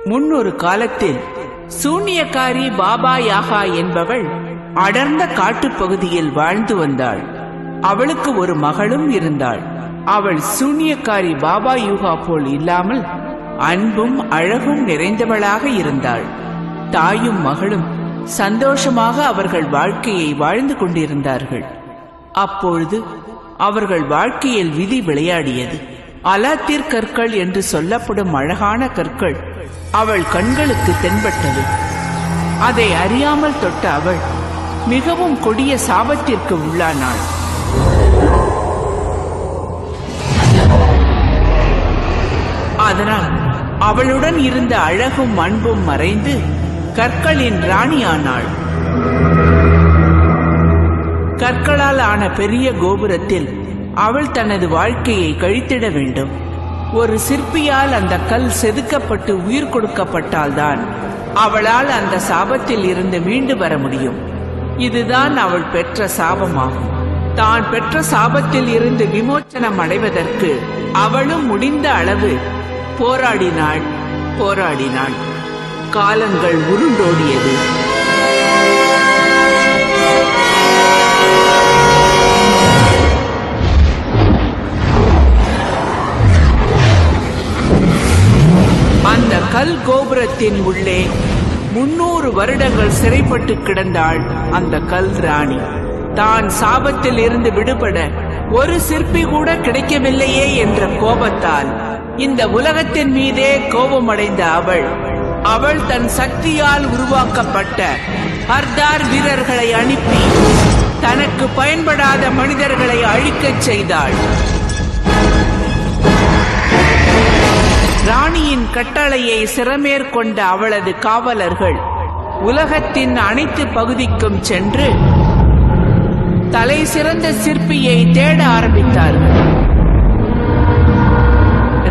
முன்னொரு காலத்தில் சூனியக்காரி பாபா யாகா என்பவள் அடர்ந்த காட்டுப்பகுதியில் வாழ்ந்து வந்தாள். அவளுக்கு ஒரு மகளும் இருந்தாள். அவள் சூனியக்காரி பாபா யூகா போல் இல்லாமல் அன்பும் அழகும் நிறைந்தவளாக இருந்தாள். தாயும் மகளும் சந்தோஷமாக அவர்கள் வாழ்க்கையை வாழ்ந்து கொண்டிருந்தார்கள். அப்பொழுது அவர்கள் வாழ்க்கையில் விதி விளையாடியது. அலாத்தீர் கற்கள் என்று சொல்லப்படும் அழகான கற்கள் அவள் கண்களுக்கு தென்பட்டது. அதை அறியாமல் தொட்ட அவள் மிகவும் கொடிய சாபத்திற்கு உள்ளானாள். அதனால் அவளுடன் இருந்த அழகும் அன்பும் மறைந்து கற்களின் ராணியானாள். கற்களால் ஆன பெரிய கோபுரத்தில் அவள் தனது வாழ்க்கையை கழித்திட வேண்டும். ஒரு சிற்பியால் அந்த கல் செதுக்கப்பட்டு உயிர் கொடுக்கப்பட்டால்தான் அவளால் அந்த சாபத்தில் இருந்து மீண்டு வர முடியும். இதுதான் அவள் பெற்ற சாபமாகும். தான் பெற்ற சாபத்தில் இருந்து விமோச்சனம் அடைவதற்கு அவளும் முடிந்த அளவு போராடினாள். காலங்கள் உருண்டோடியது. அந்த கல் கோபுரத்தின் உள்ளே 300 வருடங்கள் சிறைப்பட்டு கிடந்தாள் அந்த கல் ராணி. தான் சாபத்தில் இருந்து விடுபட ஒரு சிற்பி கூட கிடைக்கவில்லையே என்ற கோபத்தால் இந்த உலகத்தின் மீதே கோபமடைந்த அவள் தன் சக்தியால் உருவாக்கப்பட்ட ஹர்தார் வீரர்களை அனுப்பி தனக்கு பயன்படாத மனிதர்களை அழிக்கச் செய்தாள். ராணியின் கட்டளையை சிறமேற்கொண்ட அவளது காவலர்கள் உலகத்தின் அனைத்து பகுதிக்கும் சென்று தலை சிறந்த சிற்பியை தேட ஆரம்பித்தார்கள்.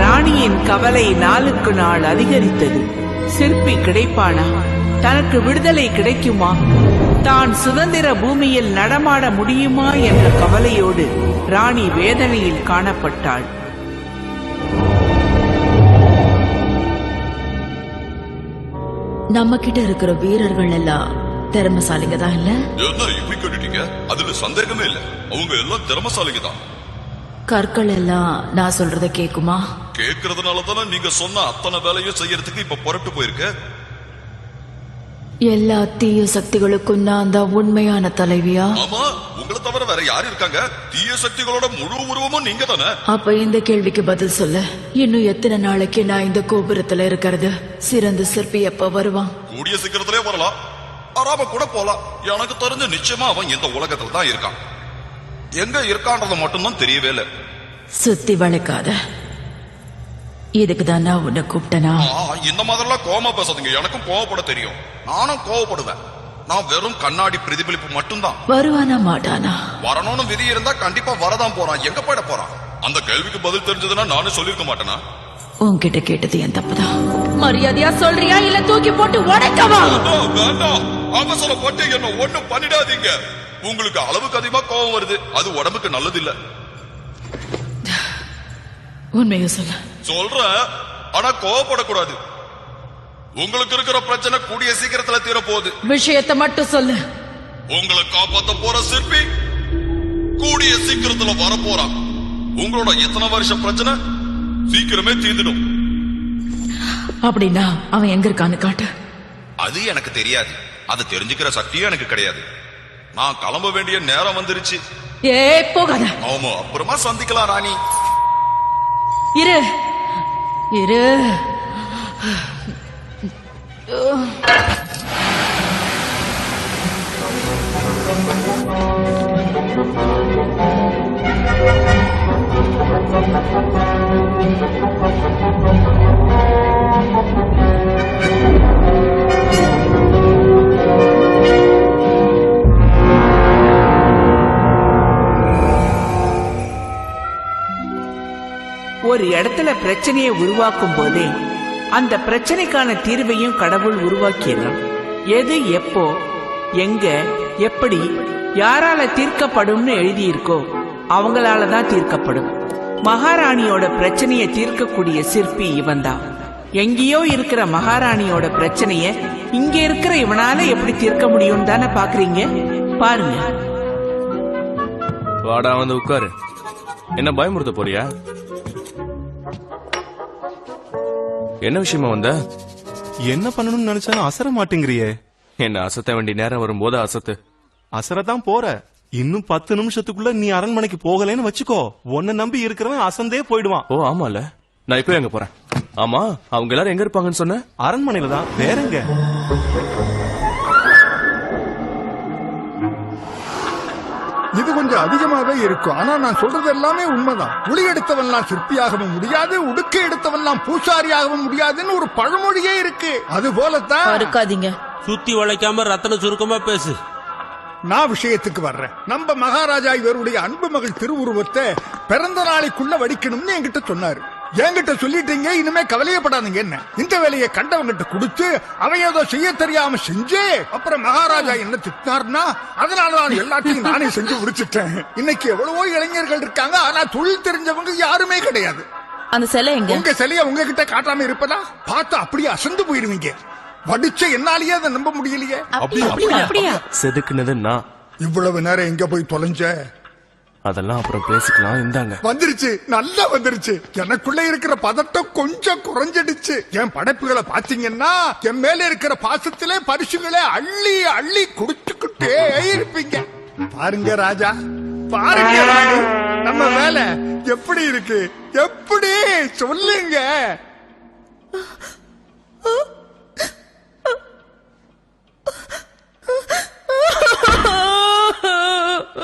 ராணியின் கவலை நாளுக்கு நாள் அதிகரித்தது. சிற்பி கிடைப்பானா? தனக்கு விடுதலை கிடைக்குமா? தான் சுதந்திர பூமியில் நடமாட முடியுமா என்ற கவலையோடு ராணி வேதனையில் காணப்பட்டாள். நம்ம கிட்ட இருக்கிற வீரர்கள் எல்லாம் திறமசாலிங்க தான் இல்ல? அதுல சந்தேகமே இல்ல. அவங்க எல்லாம் திறமசாலிங்க தான். கற்கள் எல்லாம் நான் சொல்றத கேக்குமா? கேக்குறதுனாலதானே நீங்க சொன்ன அத்தனை வேலையும் செய்யறதுக்கு இப்ப புறப்பட்டு போயிருக்க. எல்லா தீய சக்திகளுக்கும் நான் தான் உண்மையான தலைவியா? ஆமா, உங்களை தவிர வேற யாரு இருக்காங்க? தீய சக்திகளோட முழு உருவமும் நீங்க தானே. அப்ப இந்த கேள்விக்கு பதில் சொல்ல. இன்னும் எத்தனை நாளைக்கு நான் இந்த கோபுரத்துல இருக்கிறது? சிறந்த சிற்பி எப்ப வருவான்? கூடிய சீக்கிரத்திலே வரலாம், வராம கூட போலாம். எனக்கு தெரிஞ்ச நிச்சயமா அவன் இந்த உலகத்துல தான் இருக்கான். எங்க இருக்கான்றது மட்டும்தான் தெரியவே இல்லை. சுத்தி வளைக்காத. இதுக்கு தான் நான் உன்னை கூப்பிட்டனா? இந்த மாதிரிலாம் கோவமா பேசாதீங்க. எனக்கும் கோவப்பட தெரியும். நானும் கோவப்படுவேன். நான் வெறும் கண்ணாடி பிரதிபலிப்பு மட்டும்தான். வருவானா மாட்டானா? வரணும்னு விதி இருந்தா கண்டிப்பா வரதான் போறான். எங்க போயிட போறான்? அந்த கேள்விக்கு பதில் தெரிஞ்சதுன்னா நானும் சொல்லிருக்க மாட்டேனா? உன்கிட்ட கேட்டது என் தப்புதான். மரியாதையா சொல்றியா இல்ல தூக்கி போட்டு உடைக்கவா? வேண்டாம், அவசரப்பட்டு என்ன ஒண்ணு பண்ணிடாதீங்க. உங்களுக்கு அளவுக்கு அதிகமா கோபம் வருது. அது உடம்புக்கு நல்லது இல்ல. உண்மையை சொல்ல. சொல்றேன், ஆனா கோவப்படக்கூடாது. உங்களுக்கு இருக்கிற பிரச்சனை கூடிய சீக்கிரத்துல தீர போகுது. விஷயத்தை மட்டும் சொல்லு. உங்களை காப்பாத்த போற சிற்பி கூடிய சீக்கிரத்துல வர போறான். உங்களோட எத்தனை வருஷம் பிரச்சனை சீக்கிரமே தீர்ந்துடும். அப்படின்னா அவன் எங்க இருக்கான்னு காட்டு. அது எனக்கு தெரியாது. அது தெரிஞ்சுக்கிற சக்தியும் எனக்கு கிடையாது. நான் கிளம்ப வேண்டிய நேரம் வந்துருச்சு. போகாத. ஆமா, அப்புறமா சந்திக்கலாம் ராணி. இரு இரு. ஒரு இடத்துல பிரச்சனையை உருவாக்கும் போதே அந்த பிரச்சனைக்கான தீர்வையும் கடவுள் உருவாக்கியலாம். எது எப்போ எங்க எப்படி யாரால தீர்க்கப்படும்னு எழுதியிருக்கோ அவங்களால தான் தீர்க்கப்படும். மகாராணியோட பிரச்சனையை தீர்க்கக்கூடிய சிற்பி இவன்தான். எங்கேயோ இருக்கிற மகாராணியோட பிரச்சனைய இங்க இருக்கிற இவனால எப்படி தீர்க்க முடியும் தானே பாக்குறீங்க. பாருங்க. வாடா வந்து உட்காரு. என்ன பயமுறுத்த போறியா? என்ன விஷயமா வந்த? என்ன பண்ணணும்னு நினைச்சாலும் அசர மாட்டேங்கிறியே. என்ன அசத்த வேண்டிய நேரம் வரும்போது அசத்து. அசரதான் போற. இன்னும் 10 நிமிஷத்துக்குள்ள நீ அரண்மனைக்கு போகலன்னு வச்சுக்கோ, உன்னை நம்பி இருக்கிறவன் அசந்தே போயிடுவான். ஓ ஆமால, நான் இப்போ எங்க போறேன்? ஆமா, அவங்க எல்லாரும் எங்க இருப்பாங்கன்னு சொன்ன? அரண்மனையில தான், வேற எங்க? இது கொஞ்சம் அதிகமாவே இருக்கும். ஆனா நான் சொல்றது எல்லாமே உண்மைதான். உளி எடுத்தவன்லாம் சிற்பியாகவும் முடியாது, உடுக்கை எடுத்தவன்லாம் பூசாரியாகவும் முடியாதுன்னு ஒரு பழமொழியே இருக்கு. அது போலத்தான். இருக்காதீங்க. சுத்தி வளைக்காம ரத்தன சுருக்கமா பேசு. நான் விஷயத்துக்கு வர்றேன். நம்ம மகாராஜா இவருடைய அன்பு மகள் திருவுருவத்தை பிறந்த நாளைக்குள்ள வடிக்கணும்னு என்கிட்ட சொன்னாரு. என்கிட்ட சொல்லிட்டீங்க, இனிமே கவலையப்படாதீங்க. என்ன இந்த வேலையை கண்டவங்கிட்ட கொடுத்து அவன் ஏதோ செய்ய தெரியாம செஞ்சு அப்புறம் மகாராஜா என்ன திட்டினார்னா அதனாலதான் எல்லாத்தையும் நானே செஞ்சு முடிச்சிட்டேன். இன்னைக்கு எவ்வளவோ இளைஞர்கள் இருக்காங்க, ஆனா தொழில் தெரிஞ்சவங்க யாருமே கிடையாது. அந்த சிலை எங்க? உங்க சிலைய உங்ககிட்ட காட்டாம இருப்பதா பார்த்து அப்படியே அசந்து போயிருவீங்க. வடிச்ச என்னாலேயே அதை நம்ப முடியலையே. அப்படியா? செதுக்குனது நான். இவ்வளவு நேரம் எங்க போய் தொலைஞ்ச? அதெல்லாம் அப்புறம் பேசிக்கலாம். இந்தாங்க. வந்துருச்சு, நல்லா வந்துருச்சு. எனக்குள்ள இருக்கிற பதட்டம் கொஞ்சம் குறைஞ்சிடுச்சு. என் படைப்புகளை பாத்தீங்கன்னா என் மேல இருக்கிற பாசத்திலே பரிசுகளை அள்ளி அள்ளி குடிச்சுக்கிட்டே இருப்பீங்க. பாருங்க ராஜா, பாருங்க ராணி, நம்ம வேலை எப்படி இருக்கு? எப்படி சொல்லுங்க.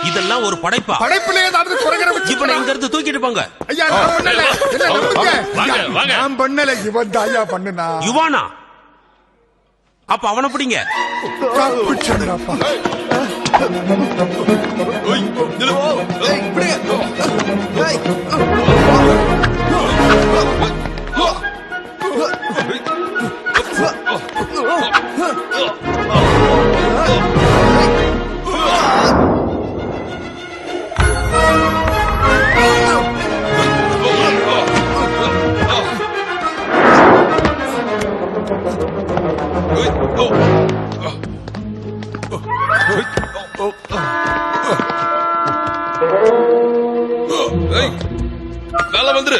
இதெல்லாம் ஒரு படைப்பா? படைப்பிலே ஏதாவது குறைகிற இவனை இங்க இருந்து தூக்கிட்டு போங்க. ஐயா, நான் பண்ணல. என்ன நம்புங்க. நான் பண்ணல, இவன் தாயா பண்ணுனா. யுவானா? அப்ப அவனை பிடிங்க. தப்பிச்சதுடாப்பா. மேல வந்துரு.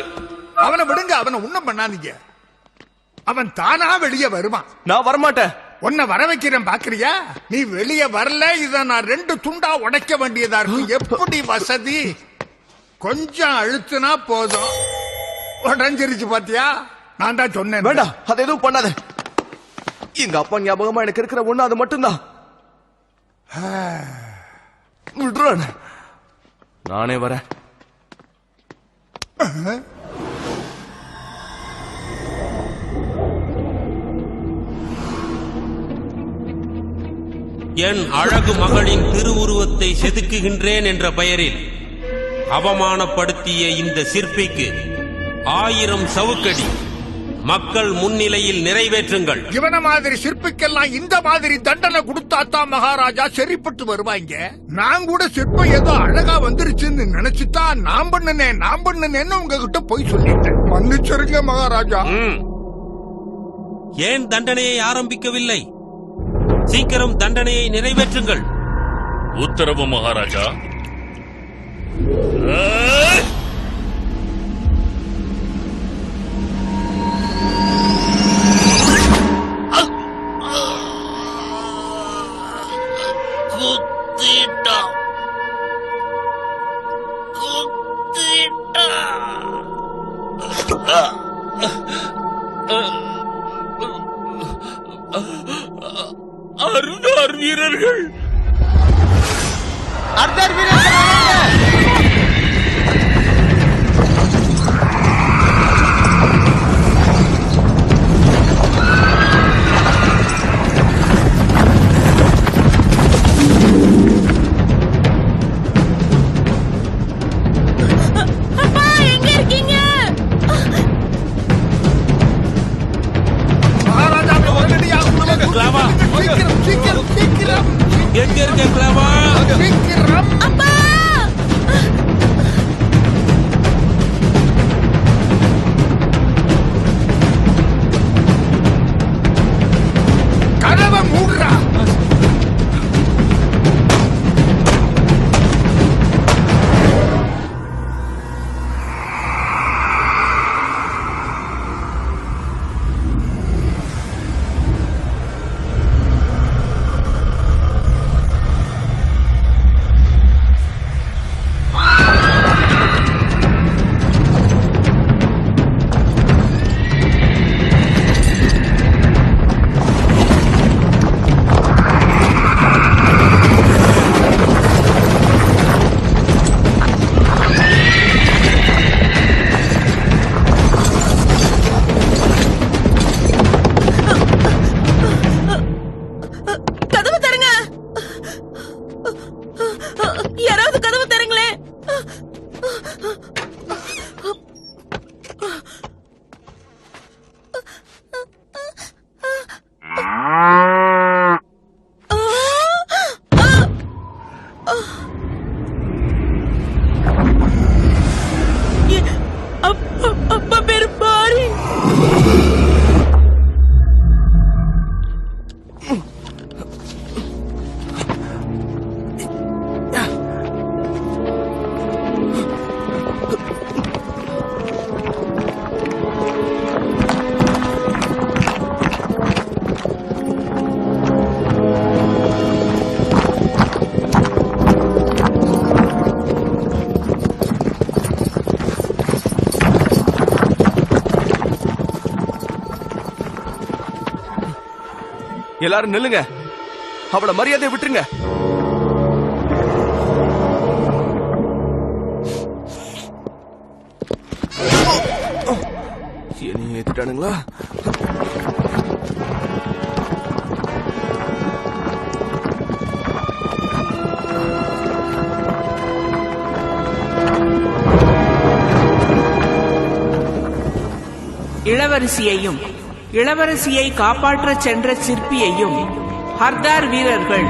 அவனை விடுங்க, அவனை ஒண்ணும் பண்ணாதீங்க. அவன் தானா வெளியே வருவான். நான் வரமாட்டேன். உன்னை வர வைக்கிறேன் பாக்குறியா? நீ வெளியே வரல, இத நான் 2 துண்டா உடைக்க வேண்டியதா இருக்கும். எப்படி வசதி? கொஞ்சம் அழுத்துனா போதும், உடஞ்சிருச்சு. பாத்தியா? நான் தான் சொன்னேன். வேண்டாம், அதை எதுவும் பண்ணாத. எங்க அப்பா ஞாபகமா எனக்கு இருக்கிற ஒண்ணு அது மட்டும்தான். விடுறேன். நானே வரேன். என் அழகு மகளின் திருவுருவத்தை செதுக்குகின்றேன் என்ற பெயரில் அவமானப்படுத்திய இந்த சிற்பிக்கு 1000 சவுக்கடி மக்கள் முன்னிலையில் நிறைவேற்றுங்கள். இவன மாதிரி சிற்பிக்கெல்லாம் இந்த மாதிரி தண்டனை கொடுத்தாத்தான் மகாராஜா சரிப்பட்டு வருவாங்க. நான் கூட சிற்பம் ஏதோ அழகா வந்துருச்சுன்னு நினைச்சுதான் நான் பண்ணுனேன்னு உங்ககிட்ட போய் சொல்லிட்டேன். மன்னிச்சிருங்க மகாராஜா. ஏன் தண்டனையை ஆரம்பிக்கவில்லை? சீக்கிரம் தண்டனையை நிறைவேற்றுங்கள். உத்தரவு மகாராஜா. அர்தர் வீரர்கள், எங்க இருக்க கிளவா? சீக்கிரம். எல்லாரும் நில்லுங்க, அவளை மரியாதையை விட்டுருங்க. என்னைய ஏத்துட்டானுங்களா? இளவரசியையும் இளவரசியை காப்பாற்றச் சென்ற சிற்பியையும் ஹர்தார் வீரர்கள்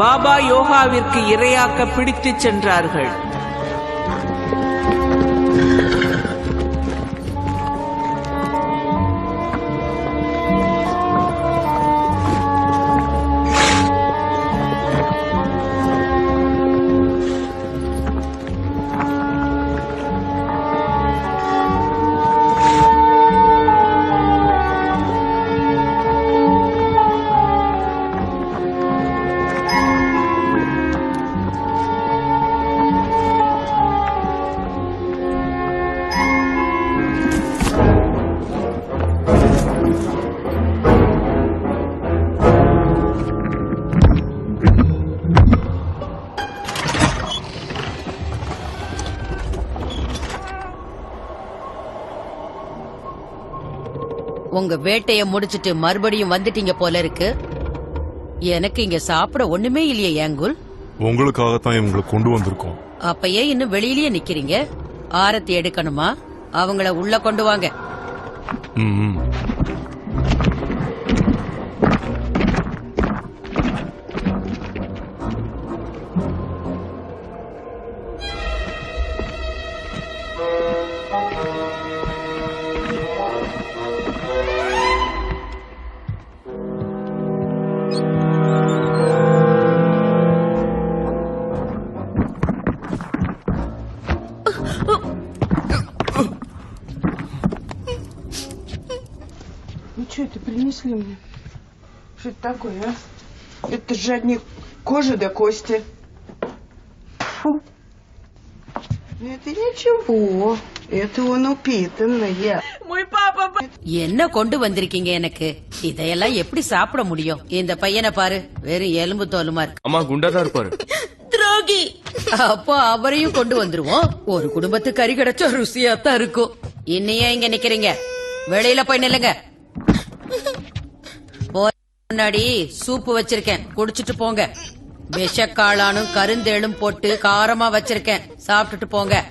பாபா யோகாவிற்கு இரையாக்க பிடித்துச் சென்றார்கள். உங்க வேட்டைய முடிச்சிட்டு மறுபடியும் வந்துட்டீங்க போல இருக்கு. எனக்கு இங்க சாப்பிட ஒண்ணுமே இல்லையே ஏங்குல். உங்களுக்காகத்தான் இவங்களை கொண்டு வந்திருக்கோம். அப்ப ஏன் இன்னும் வெளியிலேயே நிக்கிறீங்க? ஆரத்தி எடுக்கணுமா? அவங்கள உள்ள கொண்டு வாங்க. Ну что это принесли мне? Что это такое, а? Это же одни кожи до кости. Фу. Это ничего. Это он упитанный. Мой папа... என்ன கொண்டு வந்திருக்கீங்க எனக்கு? இதையெல்லாம் எப்படி சாப்பிட முடியும்? இந்த பையனை பாரு, வெறும் எலும்பு தோலுமா இருக்கு. அம்மா குண்டாதான் இருப்பாரு. துரோகி. அப்போ அவரையும் கொண்டு வந்துருவோம். ஒரு குடும்பத்து கறி கிடைச்சா ருசியாத்தான் இருக்கும். இன்னையே இங்க நிக்கிறீங்க, வெளியில போய் நில்லுங்க. முன்னாடி சூப்பு வச்சிருக்கேன், குடிச்சிட்டு போங்க. விஷக்காளானும் கருந்தேளும் போட்டு காரமா வச்சிருக்கேன், சாப்பிட்டுட்டு போங்க.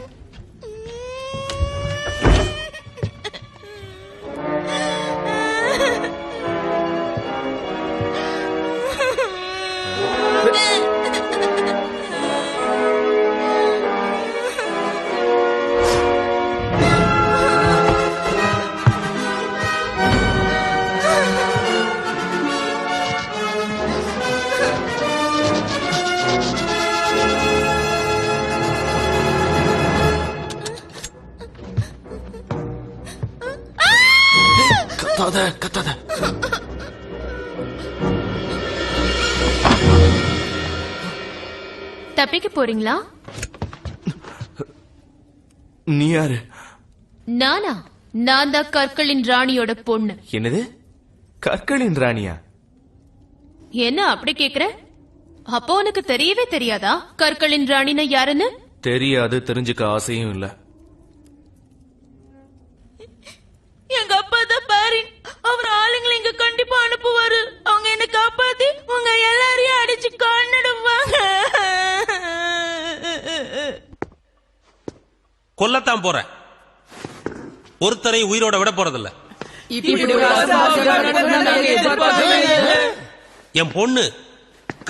கத்தாத. தப்பிக்க போறீங்களா? நீ யாரு? நானா? நான் தான் கற்களின் ராணியோட பொண்ணு. என்னது, கற்களின் ராணியா? என்ன அப்படி கேக்குற? அப்போ உனக்கு தெரியவே தெரியாதா கற்களின் ராணினா யாருன்னு? தெரியாது, தெரிஞ்சுக்க ஆசையும் இல்ல. எங்க அப்பா தான் பாரின். அவர் ஆளுங்களை இங்க கண்டிப்பா அனுப்புவாரு. அவங்க என்ன காப்பாத்தி உங்க எல்லாரையும் அடிச்சு கொன்னுடுவாங்க. கொல்லத்தான் போறேன், ஒருத்தரை உயிரோட விட போறதில்ல. என் பொண்ணு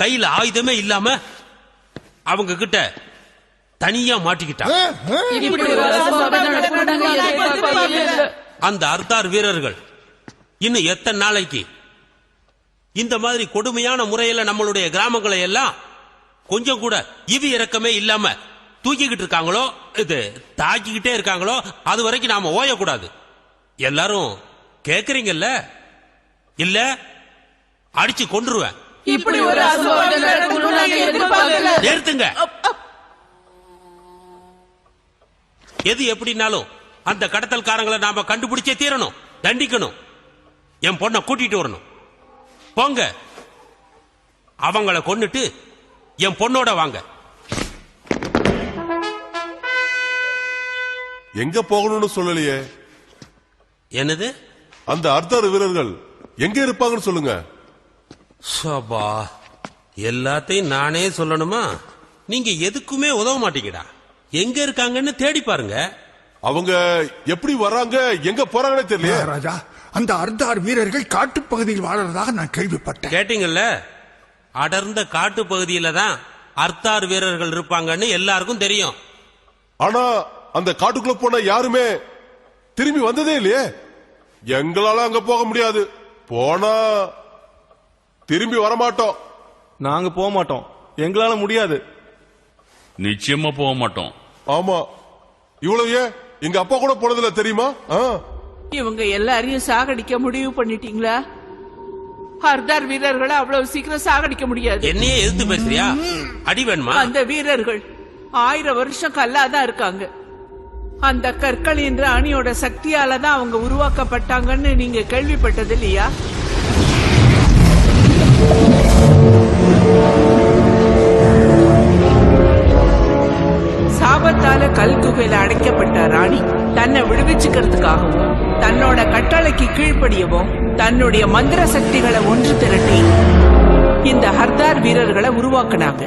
கையில ஆயுதமே இல்லாம அவங்க கிட்ட தனியா மாட்டிக்கிட்டா. அந்த அர்த்தார் வீரர்கள் இன்னும் எத்தனை நாளைக்கு இந்த மாதிரி கொடுமையான முறையில நம்மளுடைய கிராமங்களை எல்லாம் கொஞ்சம் கூட இவி இறக்கமே இல்லாம தூக்கிக்கிட்டு இருக்காங்களோ, இது தாக்கிக்கிட்டே இருக்காங்களோ, அது வரைக்கும் நாம ஓயக்கூடாது. எல்லாரும் கேக்குறீங்கல்ல? இல்ல அடிச்சு கொன்றுவேன். நிறுத்துங்க. எது எப்படினாலும் அந்த கடத்தல்காரங்களை நாம கண்டுபிடிச்சே தீரணும், தண்டிக்கணும். என் பொண்ணை கூட்டிட்டு வரணும். போங்க, அவங்கள கொன்னுட்டு என் பொண்ணோட வாங்க. எங்க போகணும்னு சொல்லலையே. என்னது? அந்த அர்த்தர் வீரர்கள் எங்க இருப்பாங்கன்னு சொல்லுங்க. சபா, எல்லாத்தையும் நானே சொல்லணுமா? நீங்க எதுக்குமே உதவ மாட்டீங்கடா. எங்க இருக்காங்கன்னு தேடி பாருங்க. அவங்க எப்படி வராங்க, எங்க போறாங்கன்னு தெரியல. ராஜா, அந்த அர்த்தார் வீரர்கள் காட்டுப்பகுதியில் வாழறதாக நான் கேள்விப்பட்டேன். கேட்டீங்கல்ல, அடர்ந்த காட்டு பகுதியில தான் அர்த்தார் வீரர்கள் இருப்பாங்கன்னு எல்லாருக்கும் தெரியும். ஆனா அந்த காட்டுக்குள்ள போன யாருமே திரும்பி வந்ததே இல்லையே. எங்களால அங்க போக முடியாது. போனா திரும்பி வரமாட்டோம். நாங்க போக மாட்டோம், எங்களால முடியாது. நிச்சயமா போக மாட்டோம். ஆமா, இவ்வளவு ஏன் எங்க அப்பா கூட போனதுல தெரியுமா? இவங்க எல்லாரையும் சாகடிக்க முடிவு பண்ணிட்டீங்களா? ஹர்தார் வீரர்களை அவ்வளவு சீக்கிரம் சாகடிக்க முடியாது. என்னையே எதிர்த்து பேசுறியா? அடி வேணுமா? அந்த வீரர்கள் 1000 வருஷம் கல்லாதான் இருக்காங்க. அந்த கற்கள் என்ற அணியோட சக்தியால தான் அவங்க உருவாக்கப்பட்டாங்கன்னு நீங்க கேள்விப்பட்டது இல்லையா? சாபத்தால கல் குகையில அடைக்கப்பட்ட ராணி தன்னை விடுவிச்சுக்கிறதுக்காகவும் தன்னோட கட்டளைக்கு கீழ்ப்படியவும் தன்னுடைய மந்திர சக்திகளை ஒன்று திரட்டி இந்த ஹர்தார் வீரர்களை உருவாக்குனாங்க.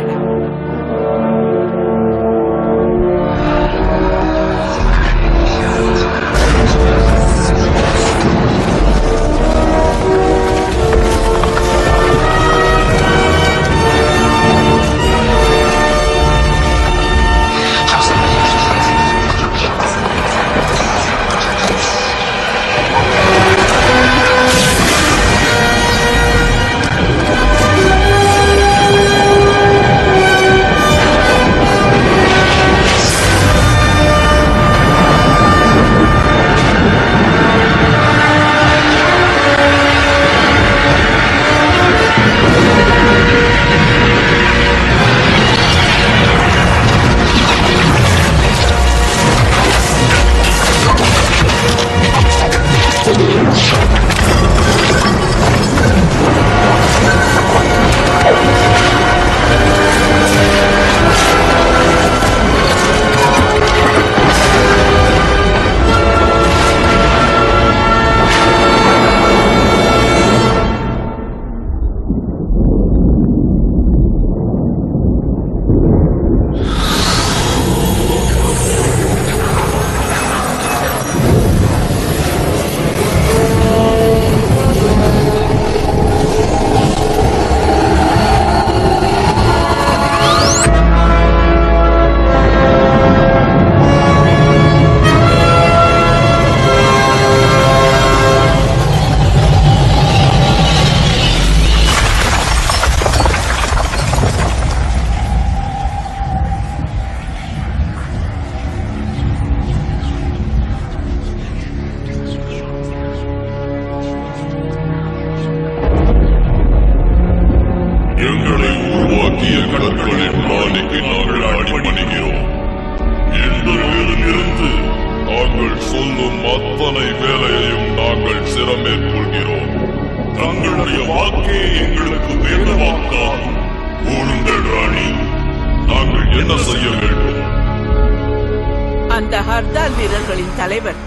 அந்த ஹர்தார் வீரர்களின் தலைவர்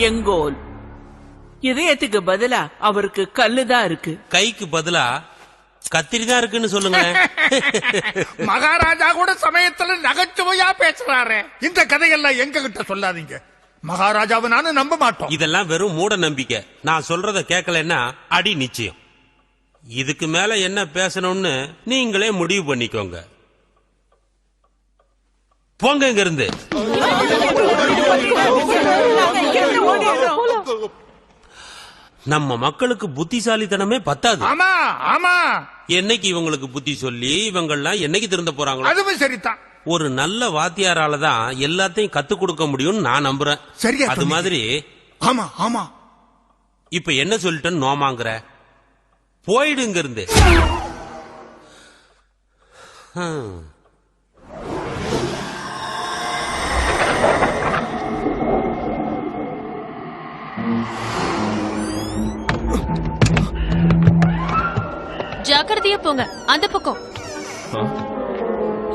எங்கோல். இதயத்துக்கு பதிலா அவருக்கு கல்லுதான் இருக்கு. கைக்கு பதிலா கத்திரிதான் இருக்குன்னு சொல்லுங்க. மகாராஜா கூட சமயத்துல நகைச்சுவையா பேசுறாரு. இந்த கதையெல்லாம் எங்க கிட்ட சொல்லாதீங்க. மகாராஜாவை நானும் நம்ப மாட்டோம். இதெல்லாம் வெறும் மூட நம்பிக்கை. நான் சொல்றத கேட்கலன்னா அடி நிச்சயம். இதுக்கு மேல என்ன பேசணும்னு நீங்களே முடிவு பண்ணிக்கோங்க. போங்க இங்க இருந்து. நம்ம மக்களுக்கு புத்திசாலித்தனமே பத்தாது. ஆமா ஆமா, என்னைக்கு இவங்களுக்கு புத்தி சொல்லி இவங்கெல்லாம் என்னைக்கு திருந்த போறாங்களோ? அதுவும் சரிதான். ஒரு நல்ல வாத்தியாரால தான் எல்லாத்தையும் கத்து கொடுக்க முடியும்னு நான் நம்புறேன். சரியா அது மாதிரி. ஆமா ஆமா. இப்ப என்ன சொல்லிட்டேன்னு நோமாங்கிற? போயிடுங்க இருந்து. ஜாக்கிரதையா போங்க அந்த பக்கம்.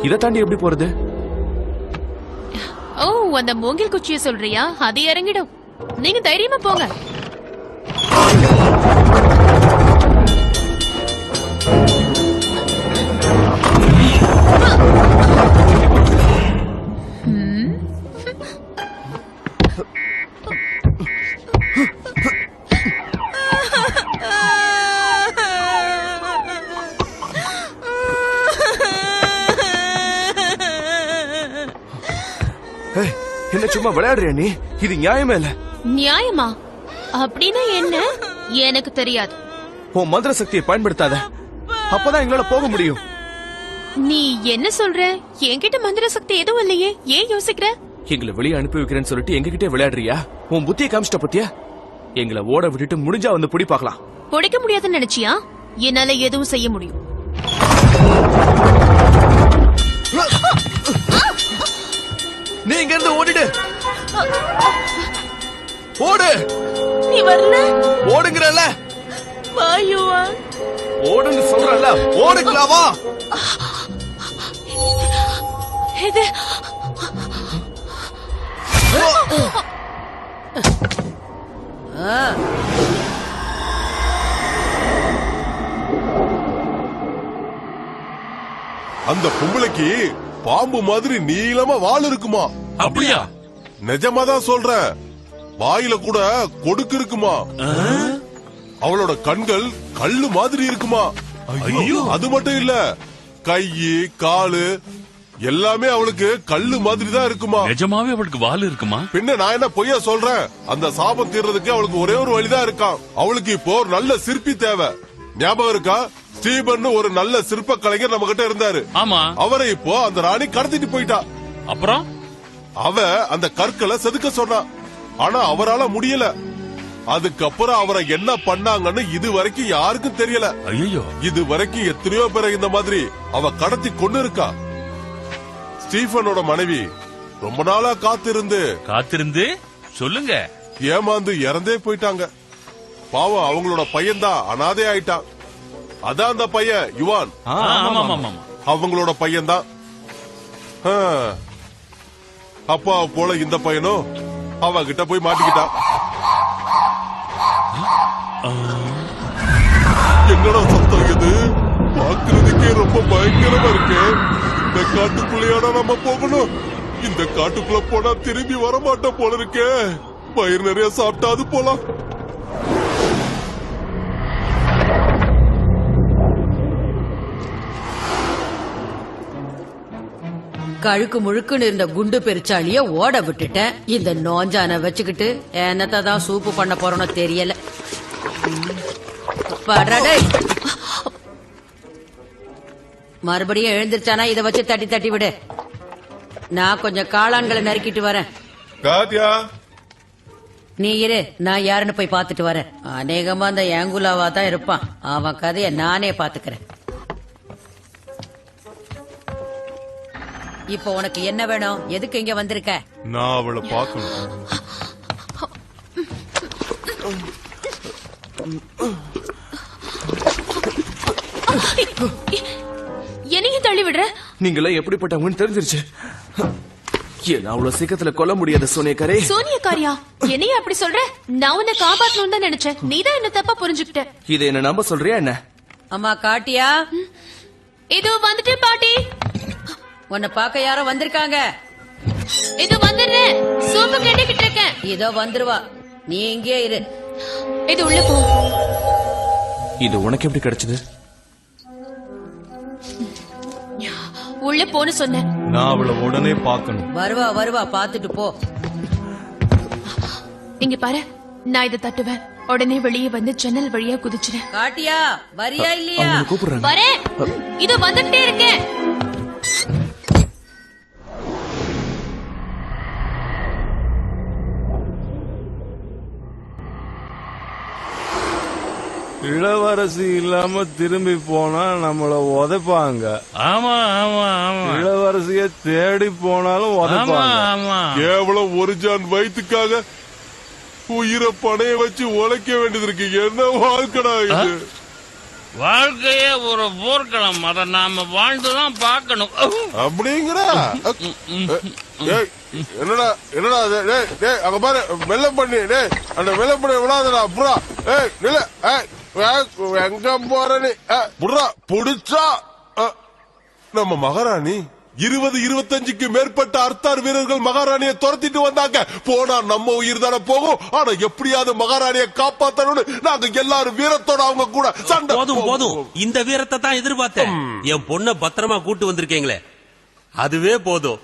இதை தாண்டி எப்படி போறது? ஓ, அந்த மூங்கில் குச்சியை சொல்றியா? அது இறங்கிடும். நீங்க தைரியமா போங்க. என்ன சும்மா விளையாடுறியா நீ? இது நியாயமே இல்ல. நியாயமா? அப்படின்னா என்ன? எனக்கு தெரியாது. உன் மந்திர சக்தியை பயன்படுத்தாத, அப்பதான் எங்களால போக முடியும். நீ என்ன சொல்ற? என்கிட்ட மந்திர சக்தி எதுவும் இல்லையே, ஏன் யோசிக்கிற? எங்களை வெளியே அனுப்பி வைக்கிறேன்னு சொல்லிட்டு எங்ககிட்ட விளையாடுறியா? உன் புத்தியை காமிச்சிட்ட பத்தியா? எங்களை ஓட விட்டுட்டு முடிஞ்சா வந்து புடி பார்க்கலாம். பிடிக்க முடியாதுன்னு நினைச்சியா? என்னால எதுவும் செய்ய முடியும். நீ இங்க இருந்து ஓடிடு. ஓடு. நீ வரல? ஓடுங்கறல. வா யுவான். ஓடுன்னு சொல்றல. ஓடுங்களா வா. இது அந்த பொம்பளைக்கு பாம்பு மாதிரி நீளமா வால் இருக்குமா? அப்படியா? நிஜமாதான் சொல்றேன். வாயில கூட கொடுக்கு இருக்குமா? அவளோட கண்கள் கல்லு மாதிரி இருக்குமா? ஐயோ, அது மட்டும் இல்ல, கையு காலு எல்லாமே அவளுக்கு கல்லு மாதிரி தான் இருக்குமா? நிஜமாவே அவளுக்கு வால் இருக்குமா? பின்ன நான் என்ன பொய்யா சொல்றேன்? அந்த சாபம் தீர்றதுக்கு அவளுக்கு ஒரே ஒரு வழிதான் இருக்கான். அவளுக்கு இப்போ ஒரு நல்ல சிற்பி தேவை. ஞாபகம் இருக்கா? ஸ்டீபன் ஒரு நல்ல சிற்ப கலைஞர் நம்ம கிட்ட இருந்தாரு. ஆமா. அவரை இப்போ அந்த ராணி கடத்திட்டு போயிட்டா. அப்புறம் அவ அந்த கற்களை செதுக்க சொன்னா, ஆனா அவரால முடியல. அதுக்கப்புறம் அவரை என்ன பண்ணாங்கன்னு இது வரைக்கும் யாருக்கும் தெரியல. ஐயோ, இது வரைக்கும் எத்தனையோ பேரை இந்த மாதிரி அவ கடத்தி கொண்டு இருக்கா. ஸ்டீபனோட மனைவி ரொம்ப நாளா காத்திருந்து சொல்லுங்க ஏமாந்து இறந்தே போயிட்டாங்க. பாவம், அவங்களோட பையன்தான் அனாதை ஆயிட்டான். அதான் அந்த பையன் யுவான். அவங்களோட பையன்தான். அப்பா போல இந்த பையனும் அவ கிட்ட போய் மாட்டிக்கிட்டான். என்னடா சத்தம் இது? பாக்குறதுக்கே ரொம்ப பயங்கரமா இருக்கு. இந்த காட்டுக்குள்ளையாடா நம்ம போகணும்? இந்த காட்டுக்குள்ள போனா திரும்பி வர மாட்டோம் போல இருக்கே. பயிர் நிறைய சாப்பிட்டாது போலாம். கழுக்கு முழுக்குன்னு இருந்த குண்டு பெருச்சாலிய ஓட விட்டுட்டேன். இந்த நோஞ்சான வச்சுக்கிட்டு என்னத்தான் சூப்பு பண்ண போறோன்னு தெரியல. மறுபடியும் எழுந்திருச்சானா இத வச்சு தட்டி தட்டி விடு. நான் கொஞ்சம் காளான்களை நறுக்கிட்டு வரேன். காத்தியா, நீ இரு, நான் யாருன்னு போய் பாத்துட்டு வரேன். அநேகமா அந்த ஏங்குலாவா தான் இருப்பான். அவன் கதைய நானே பாத்துக்கிறேன். இப்ப உனக்கு என்ன வேணும்? எதுக்கு இங்க வந்திருக்க? நான் அவளை பார்க்கணும். என்னையும் தள்ளி விடுற? நீங்களே எப்படிப்பட்டவங்கன்னு தெரிஞ்சிருச்சு. என்ன அவ்வளவு சீக்கிரத்துல கொல்ல முடியாத சோனியக்காரே. சோனியக்காரியா? என்னைய அப்படி சொல்ற? நான் உன்னை காப்பாத்தணும்னு தான் நினைச்சேன். நீதான் என்ன தப்பா புரிஞ்சுக்கிட்ட. இதை என்ன நம்ப சொல்றியா என்ன? அம்மா காட்டியா? இதோ வந்துட்டு பாட்டி. உன்னை பார்க்க யாரோ வந்திருக்காங்க. இதோ வந்துடுறேன். சூப்பு கேட்டுக்கிட்டு இருக்கேன். இதோ வந்துருவா. நீ இங்கே இரு. இது உள்ள போ. இது உனக்கு எப்படி கிடைச்சது? உள்ள போன்னு சொன்னேன். நான் அவளை உடனே பார்க்கணும். வருவா வருவா, பாத்துட்டு போ. இங்க பாரு, நான் இதை தட்டுவேன். உடனே வெளியே வந்து ஜன்னல் வழியா குதிச்சிடுறேன். காட்டியா, வரியா இல்லையா? வரேன். இதோ வந்துட்டே இருக்கேன். இளவரசி இல்லாம திரும்பி போனா நம்மள உதைப்பாங்க. ஆமா ஆமா ஆமா. இளவரசிய தேடி போனாலும் உதைப்பாங்க. கேவலம் ஒரு ஜான் வயிற்றுக்காக உயிரை பணைய வச்சு உழைக்க வேண்டியது இருக்கு. என்ன வாழ்க்கடா இது? வாழ்க்கையே ஒரு போர்க்களம், அதை நாம வாழ்ந்துதான் பார்க்கணும். அப்படிங்கிற என்னடா என்னடா அங்க பாரு வெள்ள பண்ணி அந்த வெள்ள பண்ணி விடாதடா புறா எங்க போற நீ புறா புடிச்சா நம்ம மகாராணி 20-25க்கு மேற்பட்ட அர்த்தார் வீரர்கள் மகாராணியை துரத்திட்டு வந்தாங்க. போனா நம்ம உயிர் தானே போகும். ஆனா எப்படியாவது மகாராணியை காப்பாத்தணும்னு நாங்க எல்லாரும் வீரத்தோட அவங்க கூட சண்டை. போதும் போதும், இந்த வீரத்தை தான் எதிர்பார்த்தேன். என் பொண்ண பத்திரமா கூட்டு வந்திருக்கீங்களே, அதுவே போதும்.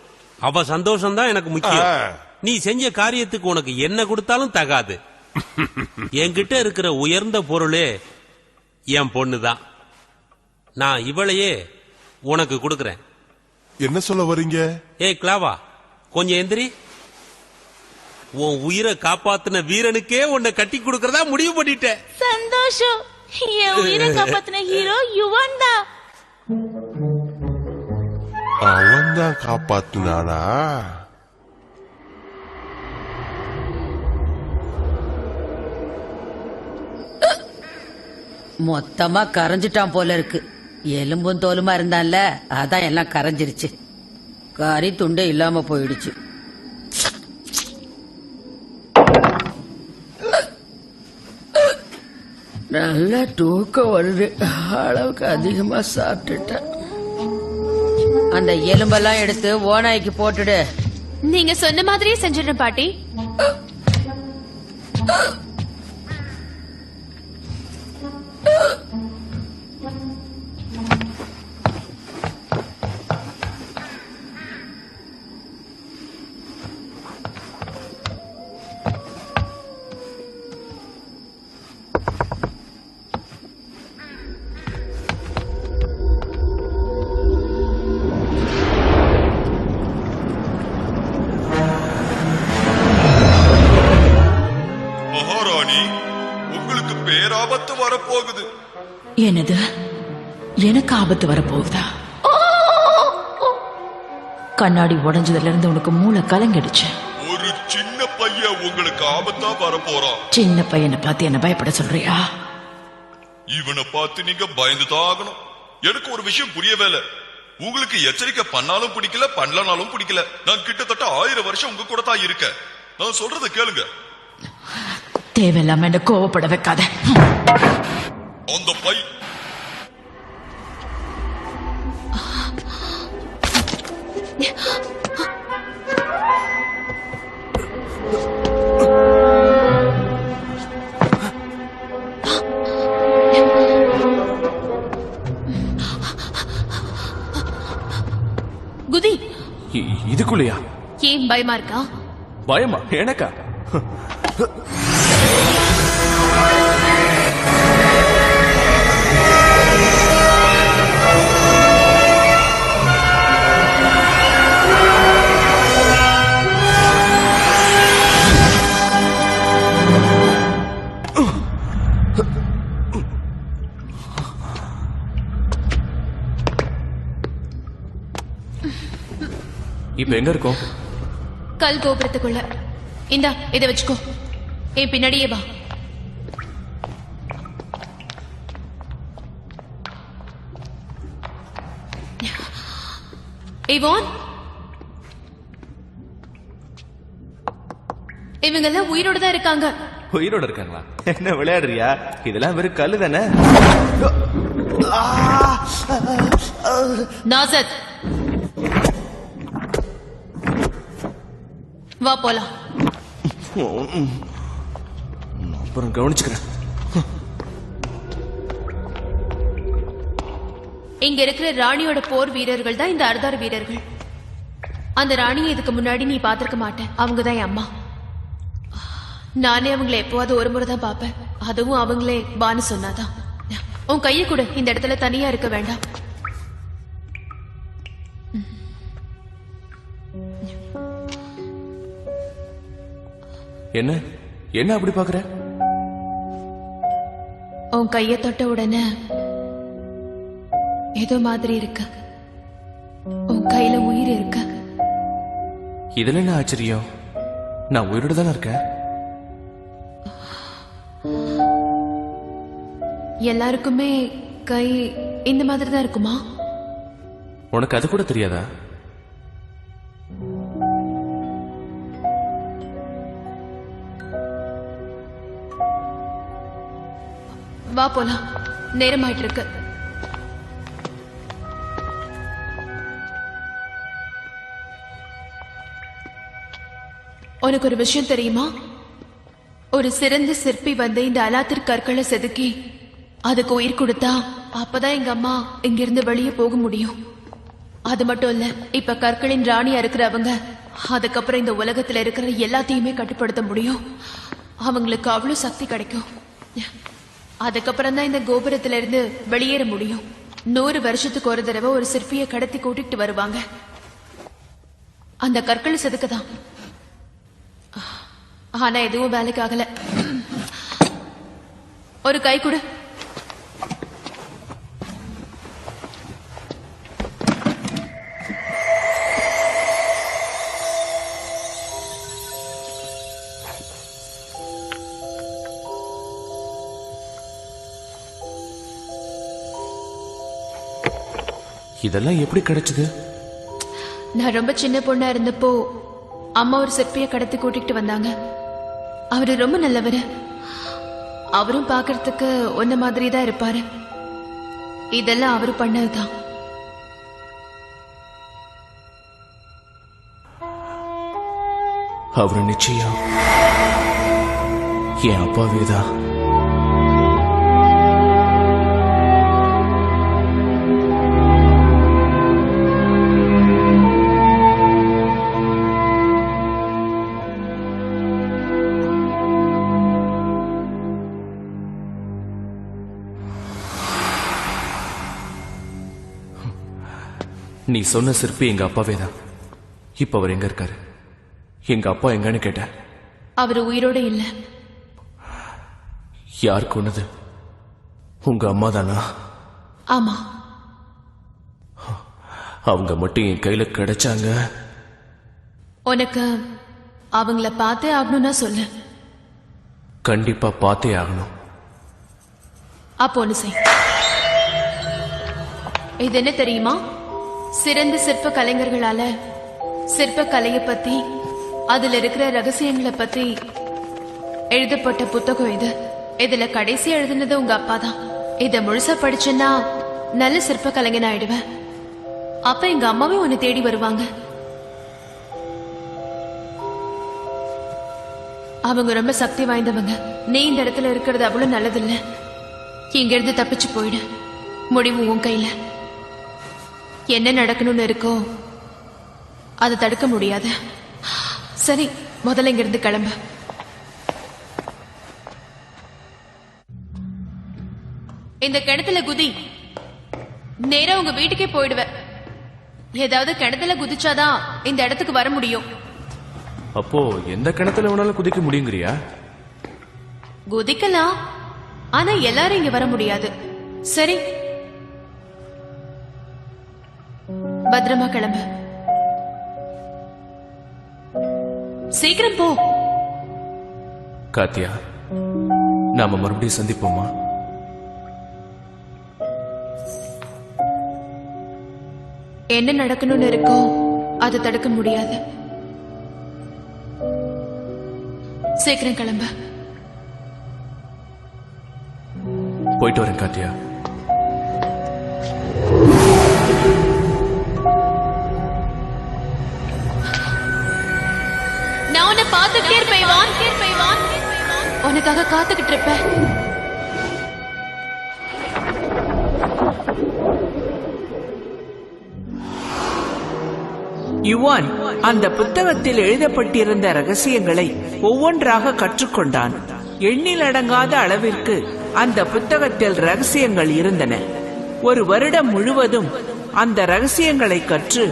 அவ சந்தோஷம் தான் எனக்கு முக்கியம். நீ செஞ்ச காரியத்துக்கு உனக்கு என்ன கொடுத்தாலும் தகாது. என்கிட்ட இருக்கிற உயர்ந்த பொருளே என் பொண்ணுதான். நான் இவளையே உனக்கு கொடுக்கறேன். என்ன சொல்ல வரீங்க? ஏய் கிளாவா, கொஞ்சம் எந்திரி. உன் உயிரை காப்பாத்தின வீரனுக்கே உன்னை கட்டி கொடுக்கறதா முடிவு பண்ணிட்டேன். சந்தோஷம். என் உயிரை காப்பாத்தின ஹீரோ யுவன் தான். அவன் தான் காப்பாத்தினானா? மொத்தமா கரைஞ்சிட்டான் போல இருக்கு. எலும்பும் தோலுமா இருந்தான்ல, அதான் எல்லாம் கரைஞ்சிருச்சு. கறி துண்டே இல்லாம போயிடுச்சு. நல்ல தூக்கம் வருது. அளவுக்கு அதிகமா சாப்பிட்டுட்டேன். அந்த எலும்பெல்லாம் எடுத்து ஓநாய்க்கு போட்டுடு. நீங்க சொன்ன மாதிரியே செஞ்சிடறேன் பாட்டி. மகாராணி, உங்களுக்கு பேராபத்து வரப்போகுது. என்னது? எனக்கு ஆபத்து வரப்போகுதா? கண்ணாடி உடைஞ்சதுல இருந்து உனக்கு மூளை கலங்கிடுச்சு. ஒரு சின்ன பையன் உங்களுக்கு ஆபத்தா வரப்போறான். சின்ன பையனை பார்த்து என்ன பயப்பட சொல்றியா? இவனை பார்த்து நீங்க பயந்துதான் ஆகணும். எனக்கு ஒரு விஷயம் புரியவே இல்ல. உங்களுக்கு எச்சரிக்கை பண்ணாலும் பிடிக்கல, பண்ணலனாலும் பிடிக்கல. நான் கிட்டத்தட்ட 1000 வருஷம் உங்க கூட தான் இருக்கேன். நான் சொல்றத கேளுங்க. தேவையில்லாம என்ன கோவப்பட வைக்காத. அந்த பை குதி. இதுக்குள்ளயா? ஏன் பயமா இருக்கா? பயமா? எனக்கா? இப்ப எங்க இருக்கோம்? கல் கோபுரத்துக்குள்ள. இந்தா இதை வச்சுக்கோ. என் பின்னாடியே வா. இவான், இவங்க எல்லாம் உயிரோட தான் இருக்காங்க. உயிரோட இருக்காங்களா? என்ன விளையாடுறியா? இதெல்லாம் வெறும் கல்லு தானே. நாசத், வா போலாம். அப்புறம் கவனிச்சுக்கிறேன். இங்க இருக்கிற ராணியோட போர் வீரர்கள் தான் இந்த அர்தார் வீரர்கள். அந்த ராணியை இதுக்கு முன்னாடி நீ பாத்திருக்க மாட்டேன். அவங்கதான் என் அம்மா. நானே அவங்களை எப்போது ஒரு முறை தான் பாப்பேன். அதுவும் அவங்களே பானு சொன்னாதான். உன் கையை கூட இந்த இடத்துல தனியா இருக்க வேண்டாம். என்ன என்ன அப்படி பாக்குற? உன் கையை தொட்ட உடனே ஏதோ மாதிரி இருக்கு. உன் கையில உயிர் இருக்கு. இதுல என்ன ஆச்சரியம்? நான் உயிரோட தானே இருக்கேன். எல்லாருக்குமே கை இந்த மாதிரி தான் இருக்குமா? உனக்கு அது கூட தெரியாதா? வா போலாம், நேரமாயிட்டு இருக்கு. உனக்கு ஒரு விஷயம் தெரியுமா? ஒரு சிறந்த சிற்பி வந்து இந்த அலாத்திர் கற்களை செதுக்கி அதுக்கு உயிர் கொடுத்தா அப்பதான் எங்க அம்மா இங்கிருந்து வெளியே போக முடியும். அது மட்டும் இல்ல, இப்ப கற்களின் ராணியா இருக்கிறவங்க அதுக்கப்புறம் இந்த உலகத்துல இருக்கிற எல்லாத்தையுமே கட்டுப்படுத்த முடியும். அவங்களுக்கு அவ்வளவு சக்தி கிடைக்கும். அதுக்கப்புறம் தான் இந்த கோபுரத்துல இருந்து வெளியேற முடியும். 100 வருஷத்துக்கு ஒரு தடவை ஒரு சிற்பியை கடத்தி கூட்டிட்டு வருவாங்க. அந்த கற்களை செதுக்கதான். ஆனா எதுவும் வேலைக்கு ஆகல. ஒரு கை கொடு. இதெல்லாம் எப்படி கிடைச்சது? நான் ரொம்ப சின்ன பொண்ணா இருந்தப்போ அம்மா ஒரு சிற்பியை கடத்தி கூட்டிட்டு வந்தாங்க. அவரு ரொம்ப நல்லவரு. அவரும் பாக்குறதுக்கு ஒன்ன மாதிரி தான் இருப்பாரு. இதெல்லாம் அவரு பண்ணதுதான். அவரு நிச்சயம் என் அப்பாவேதான். நீ சொன்ன சிற்பி எங்க அப்பாவே தான். இப்ப அவர் எங்க இருக்காரு? எங்க அப்பா எங்கன்னு கேட்ட. அவர் உயிரோட இல்ல. யார் கொன்னது? உங்க அம்மா தானா? ஆமா. அவங்க மட்டும் என் கையில கிடைச்சாங்க. உனக்கு அவங்கள பார்த்தே ஆகணும்னா சொல்லு. கண்டிப்பா பார்த்தே ஆகணும். அப்போ ஒண்ணு செய். இது என்ன தெரியுமா? சிறந்த சிற்ப கலைஞர்களால சிற்ப கலையை பத்தி, அதுல இருக்கிற ரகசியங்களை பத்தி எழுதப்பட்ட புத்தகம் இது. இதுல கடைசி எழுதுனது உங்க அப்பா தான். இத முழுசா படிச்சேன்னா நல்ல சிற்ப கலைஞன் ஆயிடுவேன். அப்ப எங்க அம்மாவே உன்னை தேடி வருவாங்க. அவங்க ரொம்ப சக்தி வாய்ந்தவங்க. நீ இந்த இடத்துல இருக்கிறது அவ்வளவு நல்லதில்ல. இங்க இருந்து தப்பிச்சு போயிடு. முடிவு உன் கையில. என்ன நடக்கணும்னு இருக்கோ அதை தடுக்க முடியாது. சரி, முதல்ல இங்கிருந்து கிளம்பு. இந்த கிணத்துல குதி. நேரா உங்க வீட்டுக்கே போயிடுவ. ஏதாவது கிணத்துல குதிச்சாதான் இந்த இடத்துக்கு வர முடியும். அப்போ எந்த கிணத்துல வேணாலும் குதிக்க முடியுங்கிறியா? குதிக்கலாம், ஆனா எல்லாரும் இங்க வர முடியாது. சரி, பத்திரமா கிளம்பு. சீக்கிரம் போ. காத்தியா, நாம மறுபடியும் சந்திப்போமா? என்ன நடக்கணும்னு இருக்கோ அதை தடுக்க முடியாது. சீக்கிரம் கிளம்பு. போயிட்டு வரேன் காத்தியா. நான் உன்னை பார்த்துட்டே இருப்பேன். உனக்காக காத்துக்கிட்டு இருப்பேன். யுவான் அந்த புத்தகத்தில் எழுதப்பட்டிருந்த ரகசியங்களை ஒவ்வொன்றாக கற்றுக்கொண்டான். எண்ணிலடங்காத அளவிற்கு அந்த புத்தகத்தில் ரகசியங்கள் இருந்தன. ஒரு வருடம் முழுவதும் அந்த ரகசியங்களை கற்று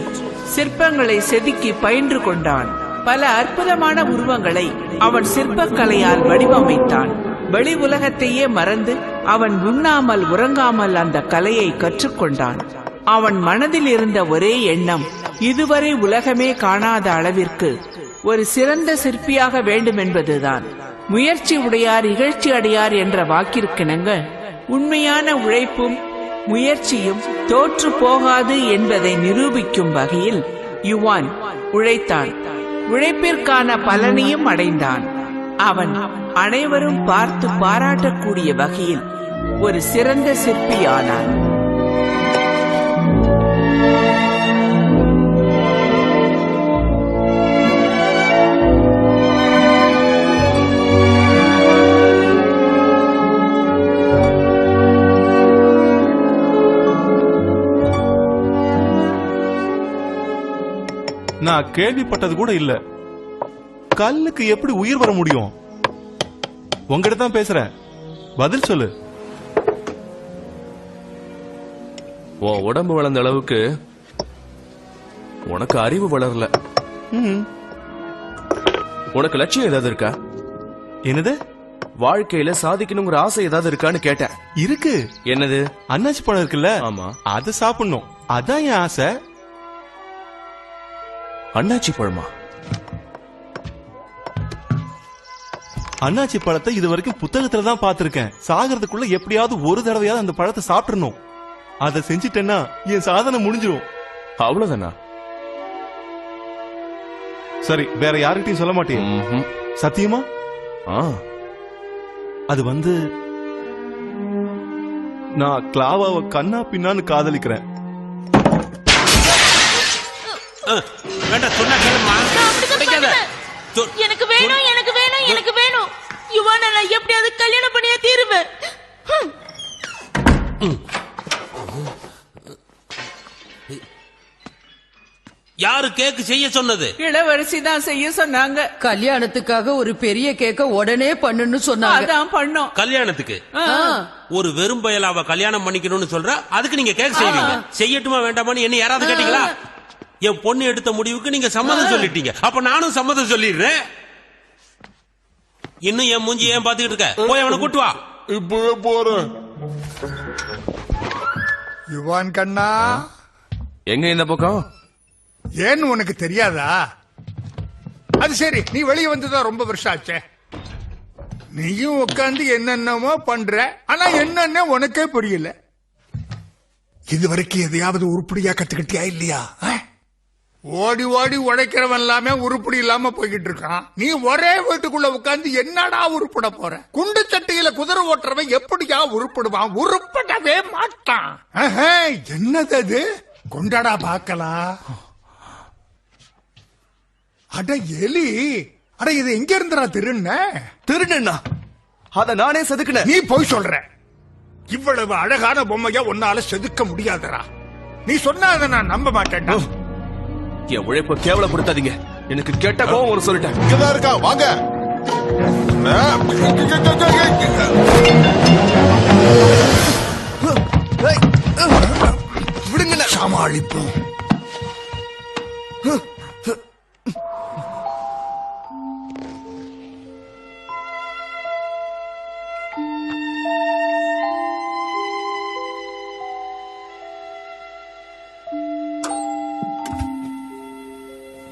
சிற்பங்களை செதுக்கி பயின்று கொண்டான். பல அற்புதமான உருவங்களை அவன் சிற்பக்கலையால் வடிவமைத்தான். வெளி உலகத்தையே மறந்து அவன் உண்ணாமல் உறங்காமல் அந்த கலையை கற்றுக்கொண்டான். அவன் மனதில் இருந்த ஒரே எண்ணம், இதுவரை உலகமே காணாத அளவிற்கு ஒரு சிறந்த சிற்பியாக வேண்டும் என்பதுதான். முயற்சி உடையார் இகழ்ச்சி அடையார் என்ற வாக்கிற்கிணங்க உண்மையான உழைப்பும் முயற்சியும் தோற்று போகாது என்பதை நிரூபிக்கும் வகையில் யுவான் உழைத்தான். உழைப்பிற்கான பலனையும் அடைந்தான். அவன் அனைவரும் பார்த்து பாராட்டக்கூடிய வகையில் ஒரு சிறந்த சிற்பியானான். நான் கேள்விப்பட்டது கூட இல்ல. கல்லுக்கு எப்படி உயிர் வர முடியும்? உங்ககிட்ட தான் பேசுறேன், பதில் சொல்லு. உன் உடம்பு வளர்ந்த அளவுக்கு உனக்கு அறிவு வளரல. உனக்கு லட்சியம் ஏதாவது இருக்கா? என்னது? வாழ்க்கையில சாதிக்கணுங்கிற ஆசை ஏதாவது இருக்கான்னு கேட்டேன். இருக்கு. என்னது? அன்னாச்சி பழம் இருக்குல்ல, ஆமா, அதை சாப்பிடணும். அதான் என் ஆசை. அன்னாச்சி பழமா? அன்னாச்சி பழத்தை இது வரைக்கும் புத்தகத்துல தான் பாத்திருக்கேன். சாகிறதுக்குள்ள எப்படியாவது ஒரு தடவையாவது அந்த பழத்தை சாப்பிடணும். அதை செஞ்சிட்டேன்னா என் சாதனை முடிஞ்சிடும். அவ்வளவுதானா? சரி, வேற யாருக்கிட்டையும் சொல்ல மாட்டேன். சத்தியமா? அது வந்து நான் கிளாவாவை கண்ணா பின்னான்னு காதலிக்கிறேன். எனக்கு வேணும், எனக்கு வேணும், எனக்கு வேணும். யுவான நான் எப்படியாவது கல்யாணம் பண்ணியே தீருவேன். யாரு கேக்கு செய்ய சொன்னது? இளவரசி தான் செய்ய சொன்னாங்க. கல்யாணத்துக்காக ஒரு பெரிய கேக்க உடனே பண்ணுன்னு சொன்னாங்க. அதான் பண்ணோம். கல்யாணத்துக்கு ஒரு வெறும் பயலாவ கல்யாணம் பண்ணிக்கணும்னு சொல்ற, அதுக்கு நீங்க கேக் செய்வீங்க? செய்யட்டுமா வேண்டாமான்னு என்ன யாராவது கேட்டீங்களா? என் பொண்ணு எடுத்த முடிவுக்கு நீங்க சம்மதம் சொல்லிட்டீங்க, அப்ப நானும் சம்மதம் சொல்லிடுறேன். இன்னும் என் மூஞ்சி ஏன் பாத்துக்கிட்டு இருக்க? போய் அவனை கூட்டு வா. இப்பவே போறேன். யுவான் கண்ணா, எங்க இந்த பக்கம்? ஏன்னு உனக்கு தெரியாதா? அது சரி, நீ வெளியே வந்ததா ரொம்ப வருஷம் ஆச்சே. நீயும் உட்காந்து என்னென்னமோ பண்ற, ஆனா என்னன்னு உனக்கே புரியல. இதுவரைக்கும் எதையாவது உருப்படியா கத்துக்கிட்டியா இல்லையா? ஓடி ஓடி உழைக்கிறவன் எல்லாமே உருப்படி இல்லாம போய்கிட்டு இருக்கான். நீ ஒரே வீட்டுக்குள்ள உட்கார்ந்து என்னடா உருப்பட போற? குண்டு சட்டியில குதிரை ஓட்டுறவன் எப்படியா உருப்படுவான்? உருப்படவே மாட்டான். என்னது அது? கொண்டாடா பாக்கலாம். அட எலி, அட இது எங்க இருந்துடா திருடுனா? அத நானே செதுக்குன. நீ போய் சொல்ற. இவ்வளவு அழகான பொம்மையா உன்னால செதுக்க முடியாதரா? நீ சொன்னா அதை நான் நம்ப மாட்டேன்டா. என் உழைப்ப கேவலப்படுத்தாதீங்க. எனக்கு கெட்ட கோவம் ஒரு சொல்லிட்டேன். இங்கதான் இருக்கா, வாங்க. விடுங்க, சமாளிப்போம்.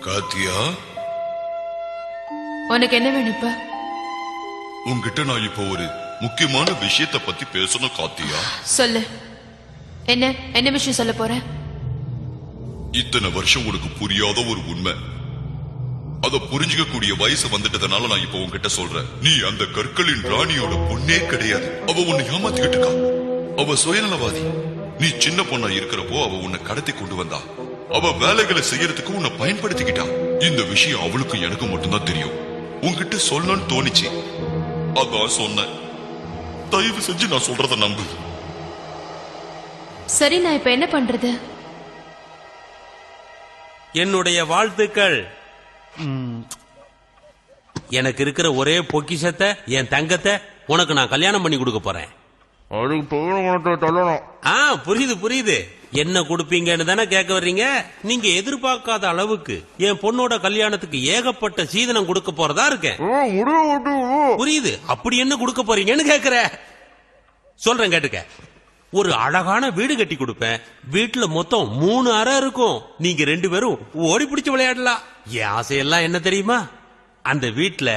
காத்தியா, உனக்கு என்ன வேணும் இப்ப? உன்கிட்ட நான் இப்ப ஒரு முக்கியமான விஷயத்தை பத்தி பேசணும் காத்தியா. சொல்லு. என்ன என்ன விஷயம் சொல்ல போற? இத்தனை வருஷம் உனக்கு புரியாத ஒரு உண்மை, அத புரிஞ்சுக்க கூடிய வயசு வந்துட்டதுனால நான் இப்ப உன்கிட்ட சொல்றேன். நீ அந்த கற்களின் ராணியோட பொண்ணே கிடையாது. அவ உன்னை ஏமாத்திக்கிட்டு இருக்கா. அவ சுயநலவாதி. நீ சின்ன பொண்ணா இருக்கிறப்போ அவ உன்னை கடத்தி கொண்டு வந்தா. அவ வேலைகளை செய்யறதுக்கு உன்னை பயன்படுத்திக்கிட்டா. இந்த விஷயம் அவளுக்கு எனக்கு மட்டும்தான் தெரியும். உன்கிட்ட சொல்லணும்னு தோணிச்சு, அதான் சொன்ன. தயவு செஞ்சு நான் சொல்றத நம்பு. சரி, நான் இப்ப என்ன பண்றது? என்னுடைய வாழ்த்துக்கள். எனக்கு இருக்கிற ஒரே பொக்கிஷத்தை, என் தங்கத்தை உனக்கு நான் கல்யாணம் பண்ணி கொடுக்க போறேன். புரியுது புரியுது. என்ன கொடுப்பீங்கன்னு தானே கேட்க வர்றீங்க? நீங்க எதிர்பார்க்காத அளவுக்கு என் பொண்ணோட கல்யாணத்துக்கு ஏகப்பட்ட சீதனம் கொடுக்க போறதா இருக்கேன். புரியுது. அப்படி என்ன கொடுக்க போறீங்கன்னு கேக்குற? சொல்றேன் கேட்டுக்க. ஒரு அழகான வீடு கட்டி கொடுப்பேன். வீட்டுல மொத்தம் 3 அறை இருக்கும். நீங்க 2 பேரும் ஓடி பிடிச்சு விளையாடலாம். என் ஆசையெல்லாம் என்ன தெரியுமா? அந்த வீட்டுல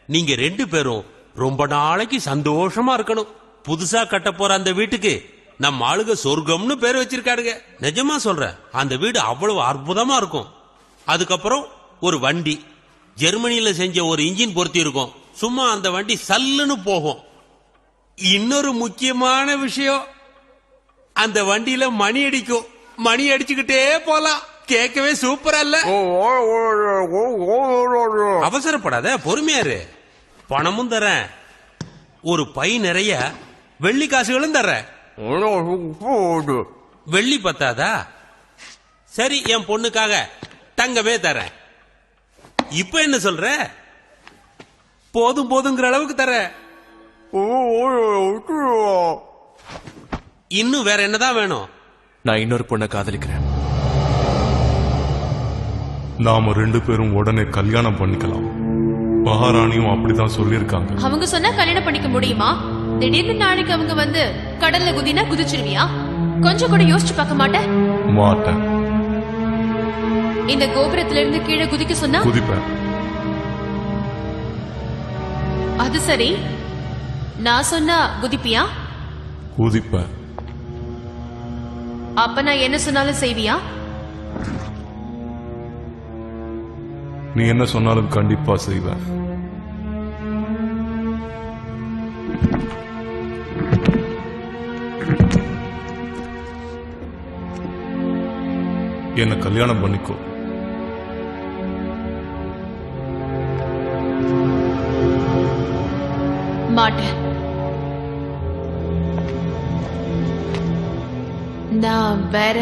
நீங்க 2 பேரும் ரொம்ப நாளைக்கு சந்தோஷமா இருக்கணும். புதுசா கட்ட போற அந்த வீட்டுக்கு நம்ம ஆளுக சொர்க்கம்னு பேர் வச்சிருக்காடுங்க. நிஜமா சொல்றேன், அந்த வீடு அவ்வளவு அற்புதமா இருக்கும். அதுக்கப்புறம் ஒரு வண்டி ஜெர்மனியில செஞ்ச ஒரு இன்ஜின் பொருத்தி இருக்கும். சும்மா அந்த வண்டி சல்லுன்னு போகும். இன்னொரு முக்கியமான விஷயம், அந்த வண்டியில மணி அடிக்கும். மணி அடிச்சுக்கிட்டே போலாம். கேட்கவே சூப்பரா இல்ல? அவசரப்படாத, பொறுமையாரு. பணமும் தரேன், ஒரு பை நிறைய வெள்ளி காசுகளும் தர்றேன். வெள்ளி பத்தாதா? சரி, என் பொண்ணுக்காக தங்கமே தரேன். இப்ப என்ன சொல்ற? போதும் போதுங்கிற அளவுக்கு தரேன். இன்னும் வேற என்னதான் வேணும்? நான் இன்னொரு பொண்ணை காதலிக்கிறேன். நாம 2 பேரும் உடனே கல்யாணம் பண்ணிக்கலாம். மகாராணியும் அப்படிதான் சொல்லிருக்காங்க. அவங்க சொன்னா கல்யாணம் பண்ணிக்க முடியுமா? திடீர்னு நாளைக்கு அவங்க வந்து கடல்ல குதினா குதிச்சிருவியா? கொஞ்சம் கூட யோசிச்சு பார்க்க மாட்டேன். மாட்டேன். இந்த கோபுரத்துல இருந்து கீழே குதிக்க சொன்னா குதிப்பேன். அது சரி, நான் சொன்னா குதிப்பியா? குதிப்பேன். அப்ப நான் என்ன சொன்னாலும் செய்வியா? நீ என்ன சொன்னாலும் கண்டிப்பா செய்வேன். என்ன கல்யாணம் பண்ணிக்கோ. மாட்டேன். நான் வேற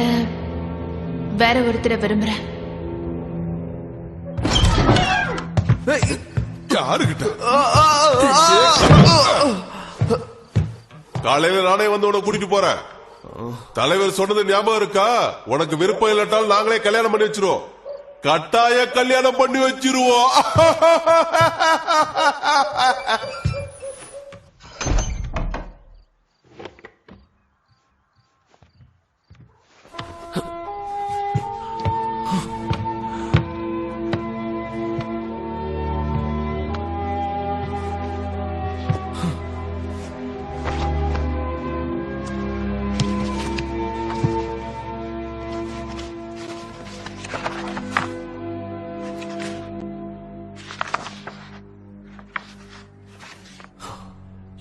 ஒருத்தரை விரும்புறேன். யாருகிட்ட? காலையில நானே வந்து உன்னை கூட்டிட்டு போறேன். தலைவர் சொன்னது ஞாபகம் இருக்கா? உனக்கு விருப்பம் இல்லாட்டால் நாங்களே கல்யாணம் பண்ணி வச்சிருவோம். கட்டாய கல்யாணம் பண்ணி வச்சிருவோம்.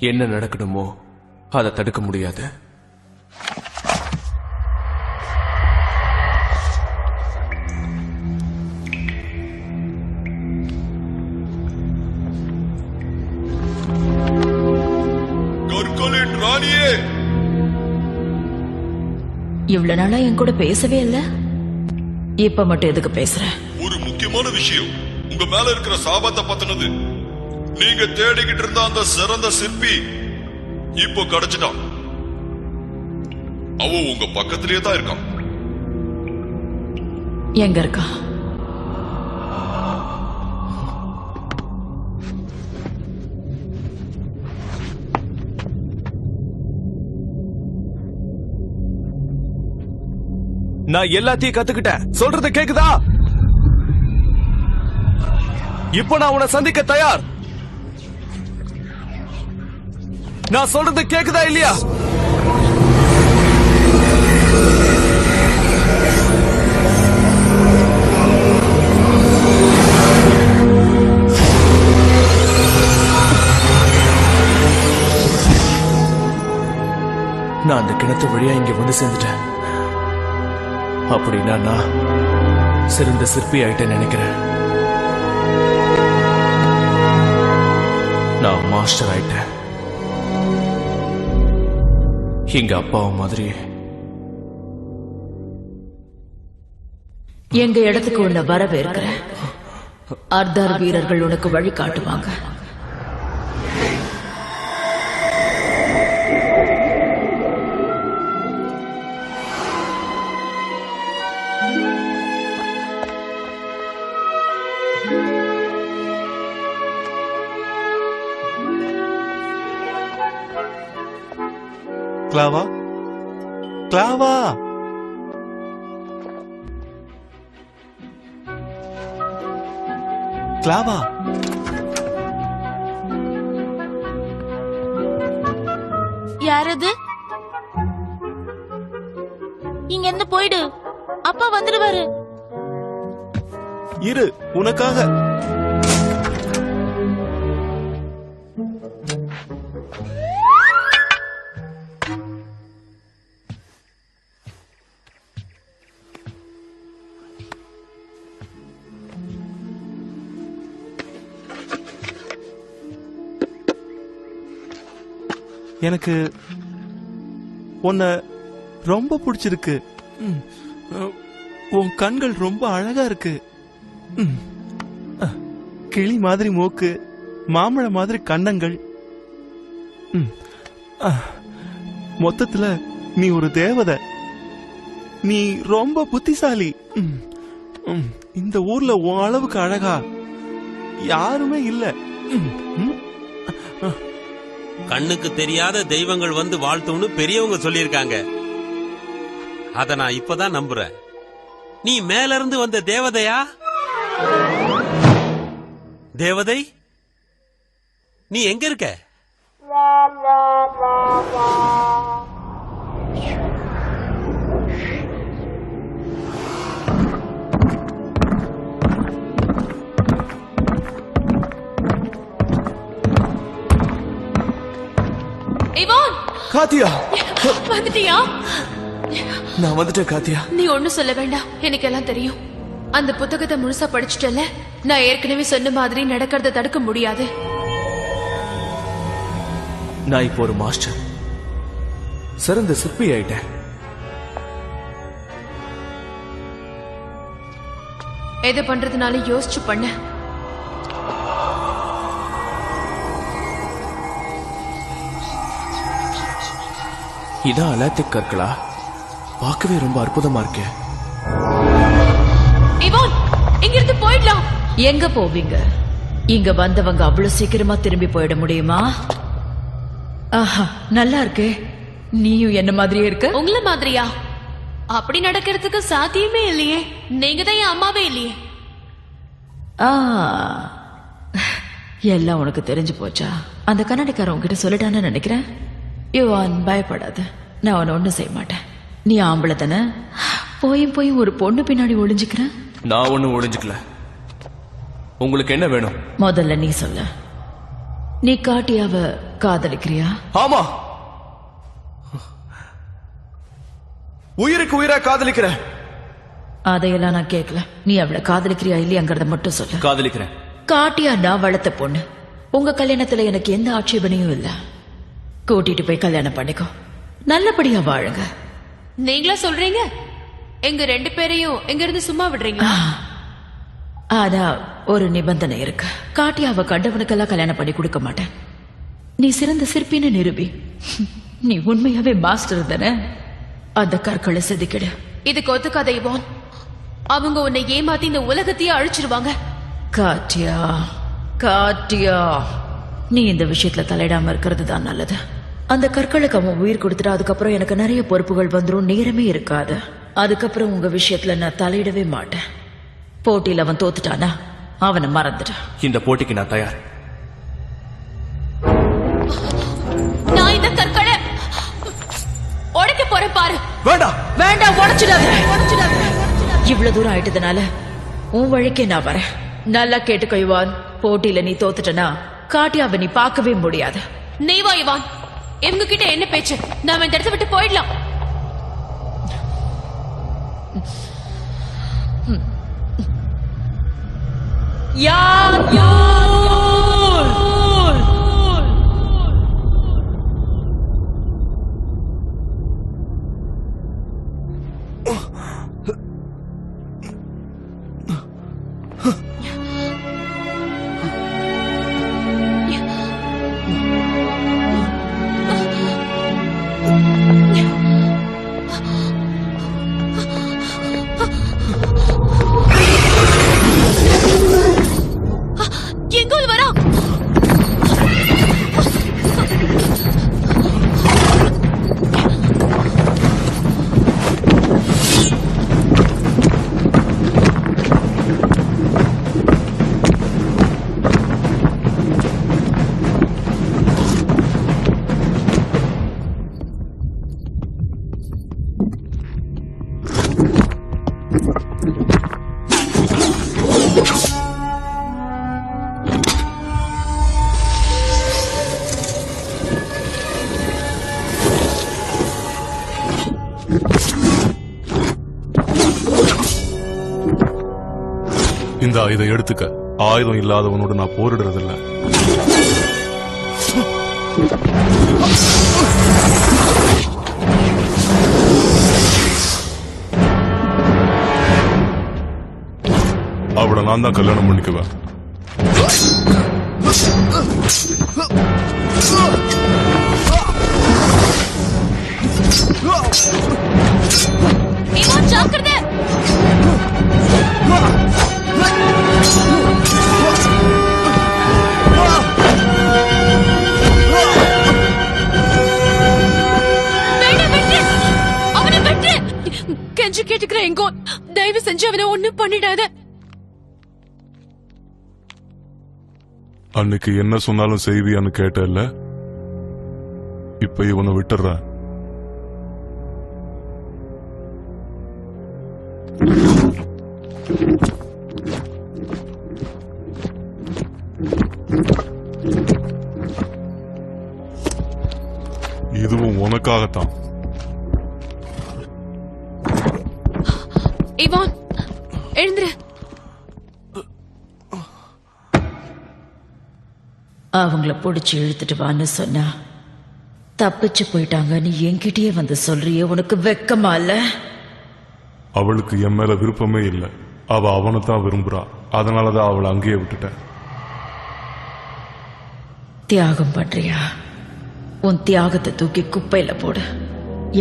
என்ன நடக்கணுமோ அதை தடுக்க முடியாது. கற்களின் ராணியே, இவ்வளவு நாளா என் கூட பேசவே இல்ல, இப்ப மட்டும் எதுக்கு பேசுற? ஒரு முக்கியமான விஷயம், உங்க மேல இருக்கிற சாபத்தை பத்தினது. நீங்க தேடிக்கிட்டு இருந்த அந்த சிறந்த சிற்பி இப்போ கிடைச்சிட்டான். அவ உங்க பக்கத்திலேயே தான் இருக்கான். எங்க இருக்கா? நான் எல்லாத்தையும் கத்துக்கிட்டேன். சொல்றது கேக்குதா? இப்போ நான் உன்னை சந்திக்க தயார். நான் சொல்றது கேக்குதா இல்லையா? நான் அந்த கிணத்து வழியா இங்க வந்து சேர்ந்துட்டேன். அப்படின்னா நான் சிறந்த சிற்பி ஆயிட்டேன்னு நினைக்கிறேன். நான் மாஸ்டர் ஆயிட்டேன். எங்க அப்பாவும் மாதிரி. எங்க இடத்துக்கு உன்னை வரவேற்கிறேன். அர்தார் வீரர்கள் உனக்கு வழி காட்டுவாங்க. கிளாவா, கிளாவா, கிளாவா. யாரது? இங்க இருந்து போயிடு. அப்பா வந்துடுவாரு. இரு, உனக்காக. எனக்கு உன்னை ரொம்ப பிடிச்சிருக்கு. உன் கண்கள் ரொம்ப அழகா இருக்கு. கிளி மாதிரி மூக்கு, மாம்பழ மாதிரி கன்னங்கள். மொத்தத்துல நீ ஒரு தேவதை. நீ ரொம்ப புத்திசாலி. இந்த ஊர்ல உன் அளவுக்கு அழகா யாருமே இல்ல. கண்ணுக்கு தெரியாத தெய்வங்கள் வந்து வாழ்த்தும்னு பெரியவங்க சொல்லியிருக்காங்க. அத நான் இப்பதான் நம்புறேன். நீ மேல இருந்து வந்த தேவதையா? தேவதை, நீ எங்க இருக்க? காத்தியா, வந்துட்டியா? நான் வந்துட்டேன் காத்தியா. நீ ஒண்ணும் சொல்ல வேண்டாம், எனக்கு எல்லாம் தெரியும். அந்த புத்தகத்தை முழுசா படிச்சுட்டல. நான் ஏற்கனவே சொன்ன மாதிரி நடக்கிறத தடுக்க முடியாது. நான் இப்போ ஒரு மாஸ்டர், சிறந்த சிற்பி ஆயிட்டேன். எது பண்றதுனால யோசிச்சு பண்ண. இதான் அலாத்திக் கற்களா? பார்க்கவே ரொம்ப அற்புதமா இருக்கே. இங்கிருந்து போயிடலாம். எங்க போவீங்க? இங்க வந்தவங்க அவ்வளவு சீக்கிரமா திரும்பி போயிட முடியுமா? ஆஹா, நல்லா இருக்கே. நீயும் என்ன மாதிரியே இருக்க. உங்கள மாதிரியா? அப்படி நடக்கிறதுக்கு சாத்தியமே இல்லையே. நீங்க தான் என் அம்மாவே இல்லையே. எல்லாம் உனக்கு தெரிஞ்சு போச்சா? அந்த கண்ணாடிக்காரன் உங்ககிட்ட சொல்லிட்டான்னு நினைக்கிறேன். யுவான், பயப்படாத. நான் உன்னை ஒண்ணும் செய்ய மாட்டேன். நீ ஆம்பளை தானே? போய் ஒரு பொண்ணு பின்னாடி ஒளிஞ்சுக்கிறேன். நான் ஒண்ணும் ஒளிஞ்சுக்கல. உங்களுக்கு என்ன வேணும்? முதல்ல நீ சொல்ல. நீ காட்டியாவ காதலிக்கிறியா? ஆமா, உயிருக்கு உயிரா காதலிக்கிறேன். அதையெல்லாம் நான் கேட்கல. நீ அவளை காதலிக்கிறியா இல்லையாங்கிறத மட்டும் சொல்ல. காதலிக்கிறேன். காட்டியா நான் வளர்த்த பொண்ணு. உங்க கல்யாணத்துல எனக்கு எந்த ஆட்சேபனையும் இல்ல. கூட்டிட்டு போய் கல்யாணம் பண்ணிக்கோ. நல்லபடியா வாழுங்க. நீங்களா சொல்றீங்க? எங்க ரெண்டு பேரையும் எங்க இருந்து சும்மா விடுறீங்களா? ஆனா ஒரு நிபந்தனை இருக்கு. காட்டியாவ கண்டவனுக்கெல்லாம் கல்யாணம் பண்ணி கொடுக்க மாட்டேன். நீ சிறந்த சிற்பின்னு நிரூபி. நீ உண்மையாவே மாஸ்டர் தானே? அந்த கற்களை செதுக்கிடு. இதுக்கு ஒத்துக்காத இவான். அவங்க உன்னை ஏமாத்தி இந்த உலகத்தையே அழிச்சிருவாங்க. காட்டியா, காட்டியா, நீ இந்த விஷயத்துல தலையிடாம இருக்கிறது தான் நல்லது. அந்த கற்களுக்கு அவன் உயிர் கொடுத்துட்டா அதுக்கப்புறம் எனக்கு நிறைய பொறுப்புகள் வந்துடும். நேரமே இருக்காது. அதுக்கப்புறம் உங்க விஷயத்துல நான் தலையிடவே மாட்டேன். போட்டியில் அவன் தோத்துட்டானா அவனை மறந்துட்டான். இந்த போட்டிக்கு நான் தயார். நான் இந்த கற்களை உடைக்க போறேன் பாரு. வேண்டாம் வேண்டாம், உடைச்சிடாத. இவ்வளவு தூரம் ஆயிட்டதுனால உன் வழிக்கே நான் வரேன். நல்லா கேட்டுக்கோ யுவான். போட்டியில நீ தோத்துட்டனா காட்டியாவை நீ பார்க்கவே முடியாது. நீ வா இவான். எங்க கிட்ட என்ன பேச்சு? நாம இந்த இடத்தை விட்டு போயிடலாம். இந்தா இதை எடுத்துக்க. ஆயுதம் இல்லாதவனோட நான் போரிடுறதில்ல. அவளை நான் தான் கல்யாணம் பண்ணிக்குவேன். ஜாக்கிரதை. அவனை வெட்டு. கெஞ்சி கேட்டுக்கிறேன் எங்கோ, தயவு செஞ்சு அவனை ஒண்ணும் பண்ணிடாத. அன்னைக்கு என்ன சொன்னாலும் செய்வியான்னு கேட்டல்ல, இப்ப இவனை விட்டுற. இதுவும் உனக்காகத்தான். இவான், எழுந்துரு. அவங்கள பிடிச்சி இழுத்துட்டு வான்னு சொன்னா தப்பிச்சு போயிட்டாங்க. நீ என்கிட்டயே வந்து சொல்றியே, உனக்கு வெக்கமா இல்ல? அவளுக்கு என் மேல விருப்பமே இல்லை. அவ அவனைத்தான் விரும்புறா. அதனாலதான் அவளை அங்கேயே விட்டுட்டேன். தியாகம் பண்றியா? உன் தியாகத்தை தூக்கி குப்பையில போடு.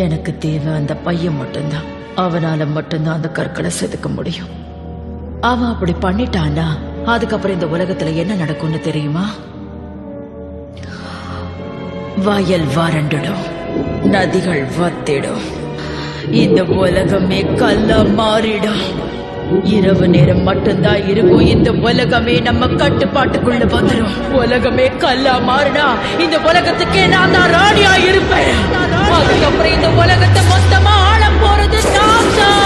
எனக்கு தேவை அந்த பையன் மட்டும்தான். அவனால மட்டும்தான் அந்த கற்களை செதுக்க முடியும். அவன் அப்படி பண்ணிட்டான்னா அதுக்கப்புறம் இந்த உலகத்துல என்ன நடக்கும்னு தெரியுமா? வயல் வறண்டிடும், நதிகள் வத்திடும், இந்த உலகமே கல்லா மாறிடும். இரவு நேரம் மட்டும்தான் இருக்கும். இந்த உலகமே நம்ம கட்டுப்பாட்டுக்குள்ள வந்துடும். உலகமே கல்லா மாறினா இந்த உலகத்துக்கே நான் தான் ராணியா இருப்பேன். அதுக்கப்புறம் இந்த உலகத்தை மொத்தமா ஆள போறது நான் தான்.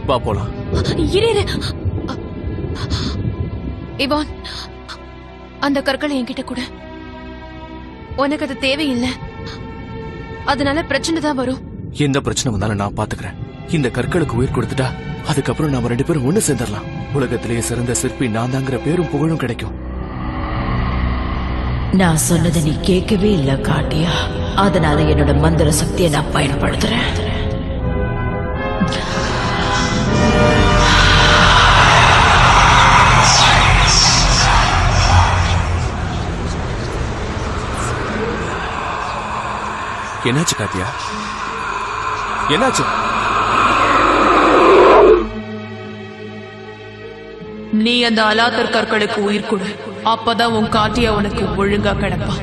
வா போலாம். இரு. இவான், அந்த கற்களை என்கிட்ட கூட. உனக்கு அது தேவையில்லை, அதனால பிரச்சனை தான் வரும். எந்த பிரச்சனை வந்தாலும் நான் பாத்துக்கிறேன். இந்த கற்களுக்கு உயிர் கொடுத்துட்டா அதுக்கப்புறம் நாம 2 பேரும் ஒண்ணு சேர்ந்துடலாம். உலகத்திலேயே சிறந்த சிற்பி நான் தாங்கிற பேரும் புகழும் கிடைக்கும். நான் சொன்னதை நீ கேட்கவே இல்ல காட்டியா. அதனால என்னோட மந்திர சக்தியை நான் பயன்படுத்துறேன். என்னாச்சு காத்தியா? என்னாச்சு? நீ அந்த அலாத்தர் கற்களுக்கு உயிர் கொடு. அப்பதான் உன் காட்டியா உனக்கு ஒழுங்கா கிடப்பா.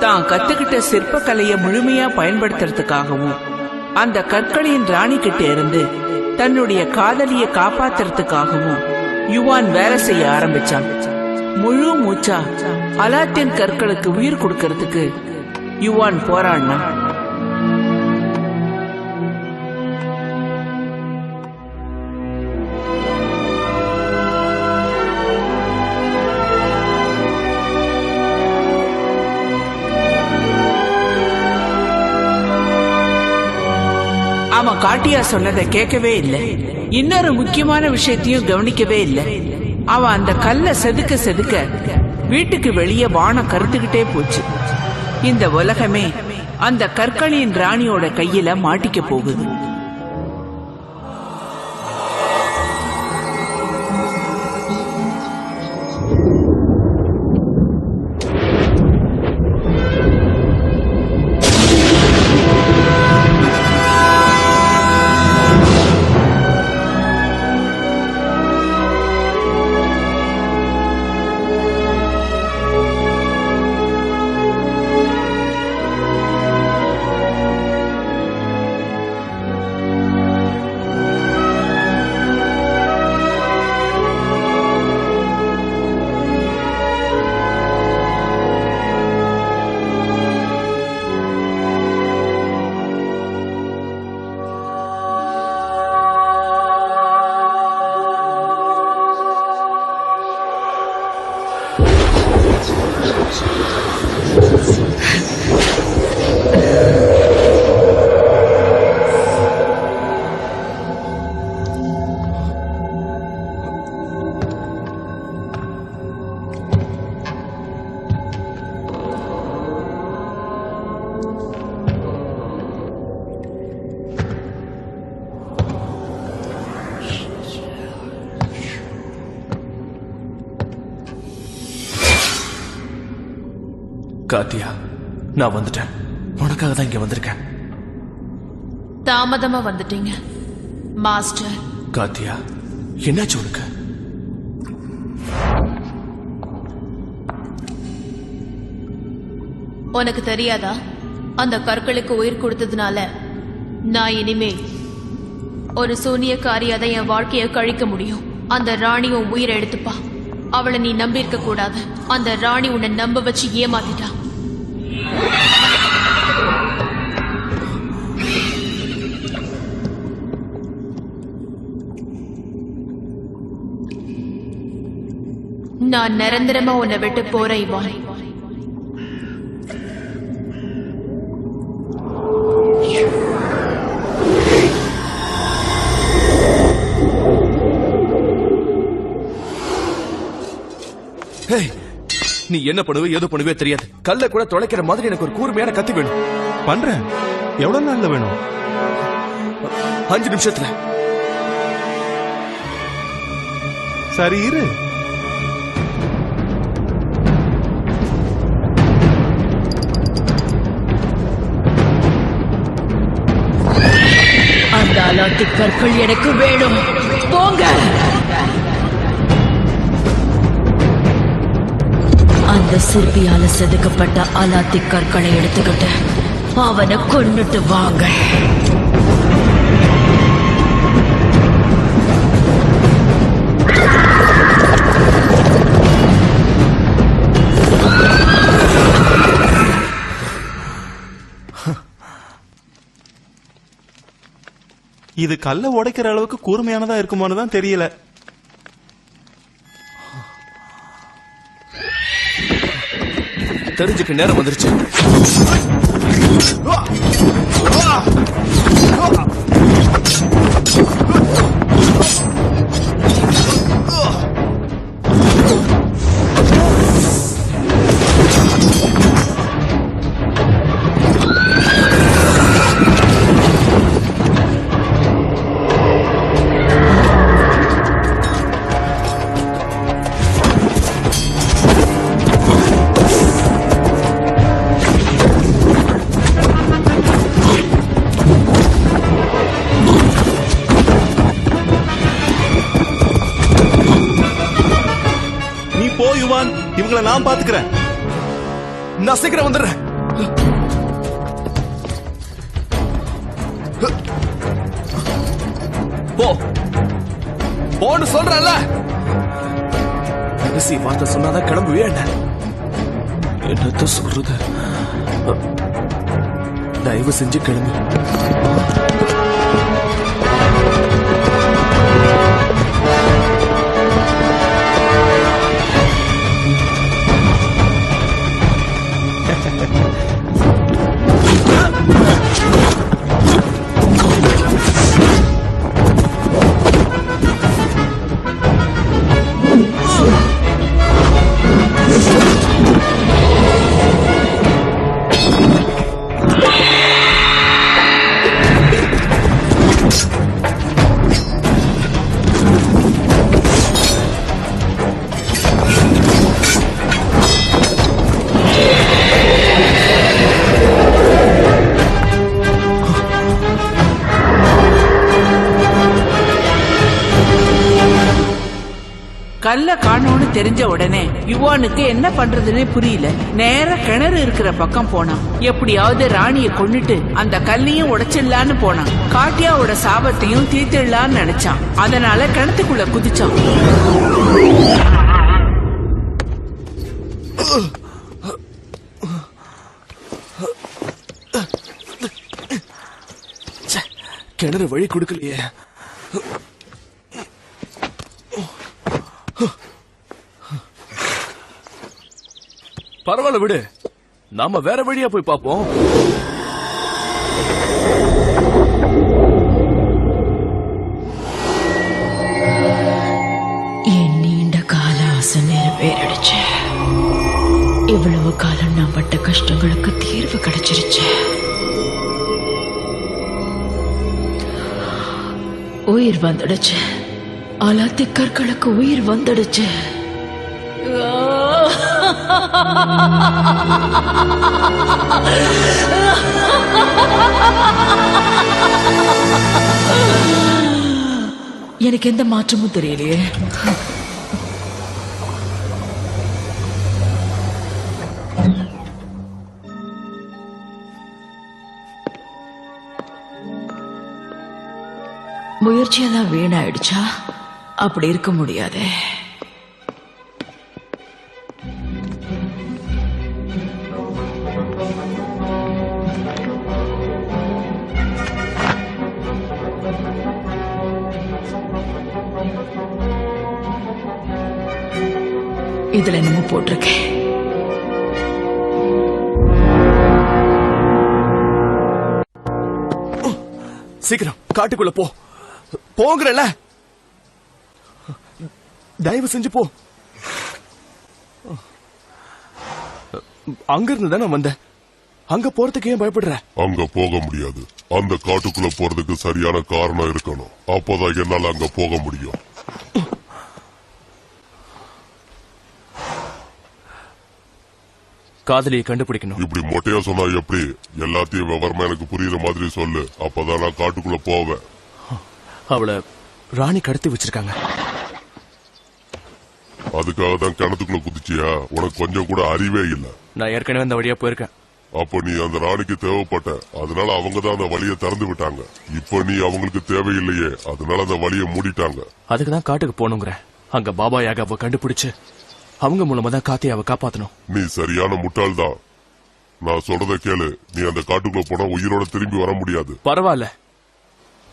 தான் கத்துக்கிட்ட சிற்பக்கலையை முழுமையா பயன்படுத்துறதுக்காகவும் அந்த கற்களின் ராணி கிட்ட இருந்து தன்னுடைய காதலியை காப்பாத்துறதுக்காகவும் யுவான் வேலை செய்ய ஆரம்பிச்சான். முழு மூச்சா அலாத்தின் கற்களுக்கு உயிர் கொடுக்கறதுக்கு யுவான் போராடினான். அவன் காட்டியா சொன்னதை கேட்கவே இல்லை. இன்னொரு முக்கியமான விஷயத்தையும் கவனிக்கவே இல்லை. அவன் அந்த கல்லை செதுக்க செதுக்க வீட்டுக்கு வெளியே வானம் கருத்துக்கிட்டே போச்சு. இந்த உலகமே அந்த கற்களின் ராணியோட கையில மாட்டிக்க போகுது. காத்தியா, நான் வந்துட்டேன். உனக்காக தான் இங்க வந்திருக்கேன். தாமதமா வந்துட்டீங்க மாஸ்டர். காத்தியா, என்னாச்சு உனக்கு? உனக்கு தெரியாதா? அந்த கற்களுக்கு உயிர் கொடுத்ததுனால நான் இனிமே ஒரு சூனியக்காரியா தான் என் வாழ்க்கையை கழிக்க முடியும். அந்த ராணி உன் உயிரை எடுத்துப்பா. அவளை நீ நம்பி இருக்க கூடாது. அந்த ராணி உன்னை நம்ப வச்சு ஏமாத்திட்டா. நான் நிரந்தரமா உன்னை விட்டு போறேன் இவான். நீ என்ன பண்ணுவே ஏதோ பண்ணுவே தெரியாது. கல்ல கூட தொலைக்கிற மாதிரி எனக்கு ஒரு கூர்மையான கத்தி வேணும். பண்றேன். எவ்வளவு நாள்ல வேணும்? 5 நிமிஷத்துல. சரி இரு. அந்த அலாத்தி கற்கள் எனக்கு வேணும். போங்க. அந்த சிற்பியால செதுக்கப்பட்ட அலாத்தி கற்களை எடுத்துக்கிட்டு அவனை கொன்னுட்டு வாங்க. இது கல்ல உடைக்கிற அளவுக்கு கூர்மையானதா இருக்குமான்னு தான் தெரியல. தெரிஞ்சுக்க நேரம் வந்துருச்சு. இவங்களை நான் பாத்துக்கிறேன். நான் சீக்கிரம் வந்துடுறேன். போ போன்னு சொல்றல. கடைசி வார்த்தை சொன்னாதான் கிளம்புவே. என்னத்த சொல்றது? தயவு செஞ்சு கிளம்பு. கல்ல காணோன்னு தெரிஞ்ச உடனே யுவானுக்கு என்ன பண்றதுன்னே புரியல. நேர கிணறு இருக்கிற பக்கம் போனான். எப்படியாவது ராணிய கொன்னுட்டு அந்த கல்லையும் உடைச்சிடலான்னு போனான். காட்டியாவோட சாபத்தையும் தீர்த்திடலான்னு நினைச்சான். அதனால கிணத்துக்குள்ள குதிச்சான். கிணறு வழி கொடுக்கலையே. பரவாயில்ல விடு, நாம வேற வழியா போய் பாப்போம். என் நீண்ட கால ஆசை நிறைவேறிடுச்சு. இவ்வளவு காலம் நான் பட்ட கஷ்டங்களுக்கு தீர்வு கிடைச்சிருச்சு. உயிர் வந்துடுச்சு. அலாத்தி கற்களுக்கு உயிர் வந்துடுச்சு. எனக்கு எந்த மாற்றமும் தெரியலையே. முயற்சியெல்லாம் வீணாயிடுச்சா? அப்படி இருக்க முடியாதே. இதுல என்னமோ போட்டிருக்கேன். சீக்கிரம் காட்டுக்குள்ள போ. போங்கறல, தயவு செஞ்சு போ. அங்க இருந்து தானே வந்த, அங்க போறதுக்கு ஏன் பயப்படுற? அங்க போக முடியாது. அந்த காட்டுக்குள்ள போறதுக்கு சரியான காரணம் இருக்கணும். அப்போதான் என்னால அங்க போக முடியும். காதலியை கண்டுபிடிக்கணும். இப்படி மொட்டையா சொன்னா எப்படி? எல்லாத்தையும் விவரமா எனக்கு புரியுற மாதிரி சொல்லு. அப்பதான் நான் காட்டுக்குள்ள போவேன். அவளை ராணி கடத்தி வச்சிருக்காங்க. அதுக்காக தான் கிணத்துக்குள்ள குதிச்சியா? உனக்கு கொஞ்சம் கூட அறிவே இல்ல. நான் ஏற்கனவே அந்த வழியா போயிருக்கேன். அப்ப நீ அந்த ராணிக்கு தேவைப்பட்ட, அதனால அவங்க தான் அந்த வழியை திறந்து விட்டாங்க. இப்ப நீ அவங்களுக்கு தேவையில்லையே, அதனால அந்த வழியை மூடிட்டாங்க. அதுக்குதான் காட்டுக்கு போகணுங்கிற. அங்க பாபா யாகாவை கண்டுபிடிச்சு அவங்க மூலமா தான் காத்தியாவை காப்பாத்தணும். நீ சரியான முட்டாள் தான். நான் சொல்றத கேளு. நீ அந்த காட்டுக்குள்ள போனா உயிரோட திரும்பி வர முடியாது. பரவாயில்ல,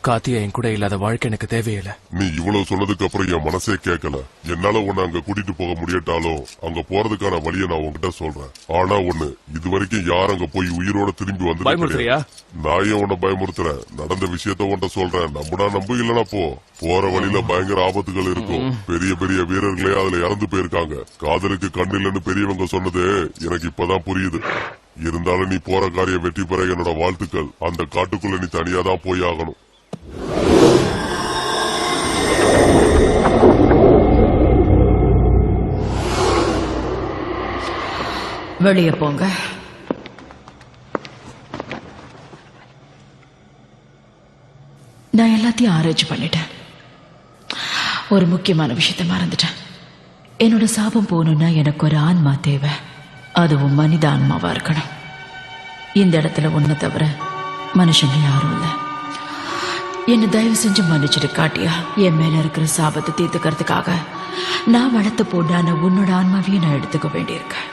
காத்தியா என் கூட இல்லாத வாழ்க்கை எனக்கு தேவையில்லை. நீ இவ்வளவு சொன்னதுக்கு அப்புறம் என் மனசே கேட்கல. என்னால உன்னை அங்க கூட்டிட்டு போக முடியாட்டாலும் அங்க போறதுக்கான வழியை நான் உன்கிட்ட சொல்றேன். ஆனா ஒண்ணு, இது வரைக்கும் யார் அங்க போய் உயிரோட திரும்பி வந்து பயமுறுத்துறியா? நான் ஏன் உன்னை பயமுறுத்துறேன்? நடந்த விஷயத்த உன்ட்ட சொல்றேன். நம்புனா நம்பு, இல்லனா போ. போற வழியில பயங்கர ஆபத்துகள் இருக்கும். பெரிய பெரிய வீரர்களே அதுல இறந்து போயிருக்காங்க. காதலுக்கு கண் இல்லன்னு பெரியவங்க சொன்னது எனக்கு இப்பதான் புரியுது. இருந்தாலும் நீ போற காரியம் வெற்றி பெற என்னோட வாழ்த்துக்கள். அந்த காட்டுக்குள்ள நீ தனியா தான் போய் ஆகணும். வெளியே போங்க. நான் எல்லாத்தையும் ஆராய்ச்சி பண்ணிட்டேன். ஒரு முக்கியமான விஷயத்தை மறந்துட்டேன். என்னோட சாபம் போகணும்னா எனக்கு ஒரு ஆன்மா தேவை. அதுவும் மனித ஆன்மாவா இருக்கணும். இந்த இடத்துல ஒன்ன தவிர மனுஷங்க யாரும் இல்லை. என்ன தயவு செஞ்சு மன்னிச்சிட்டு காட்டியா. என் மேல இருக்கிற சாபத்தை தீர்த்துக்கிறதுக்காக நான் வளர்த்து போடான உன்னோட ஆன்மாவையும் நான் எடுத்துக்க வேண்டியிருக்கேன்.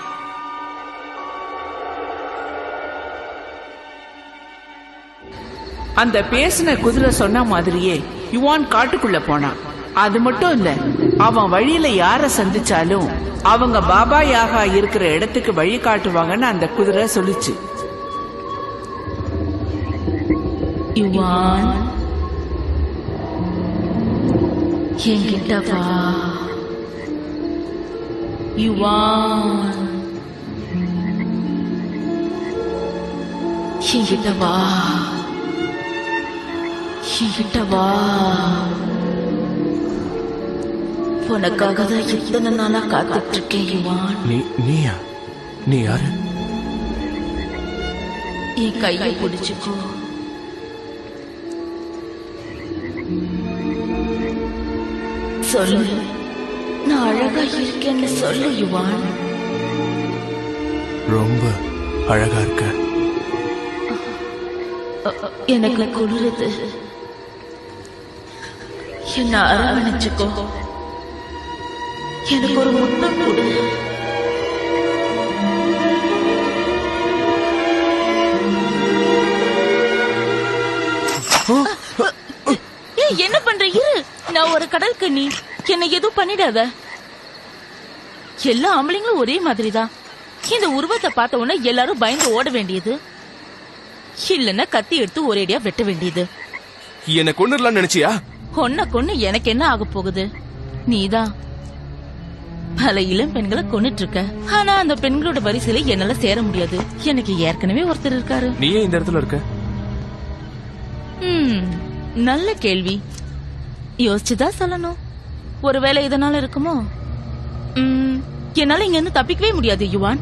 அந்த பேசின குதிரை சொன்ன மாதிரியே யுவான் காட்டுக்குள்ள போனான். அது மட்டும் இல்ல, அவன் வழியில யார சந்திச்சாலும் அவங்க பாபா யாகா இருக்கிற இடத்துக்கு வழி காட்டுவாங்கன்னு அந்த குதிரை சொல்லிச்சு. யுவான், என்கிட்ட வா. யுவான், என்கிட்ட வா. என்கிட்ட வா. உனக்காக தான் இத்தனை நாளா காத்துட்டு இருக்கேன் யுவான். நீயா? நீ யாரு? என் கையை பிடிச்சுக்கோ. சொல்லு, நான் அழகா இருக்கேன்னு சொல்லு யுவான். ரொம்ப அழகா இருக்க. எனக்கு குளிருது. என்ன அரவணைச்சுக்கோ. எனக்கு ஒரு முத்தம் கொடு. என்ன பண்ற? இரு, நான் ஒரு கடல் கண்ணி. என்ன எதுவும் பண்ணிடாத. எல்லா ஆம்பளைங்களும் ஒரே மாதிரிதான். இந்த உருவத்தை பார்த்த உடனே எல்லாரும் பயந்து ஓட வேண்டியது, இல்லன்னா கத்தி எடுத்து ஒரேடியா வெட்ட வேண்டியது. என்ன கொண்டுடலாம் நினைச்சியா? கொன்ன கொன்னு எனக்கு என்ன ஆக போகுது? நீதான் பல இளம் பெண்களை கொன்னுட்டு இருக்க. ஆனா அந்த பெண்களோட வரிசையில என்னால சேர முடியாது. எனக்கு ஏற்கனவே ஒருத்தர் இருக்காரு. நீயே இந்த இடத்துல இருக்க? நல்ல கேள்வி. யோசிச்சுதான் சொல்லணும். ஒருவேளை இதனால இருக்குமோ? என்னால இங்க இருந்து தப்பிக்கவே முடியாது யுவான்.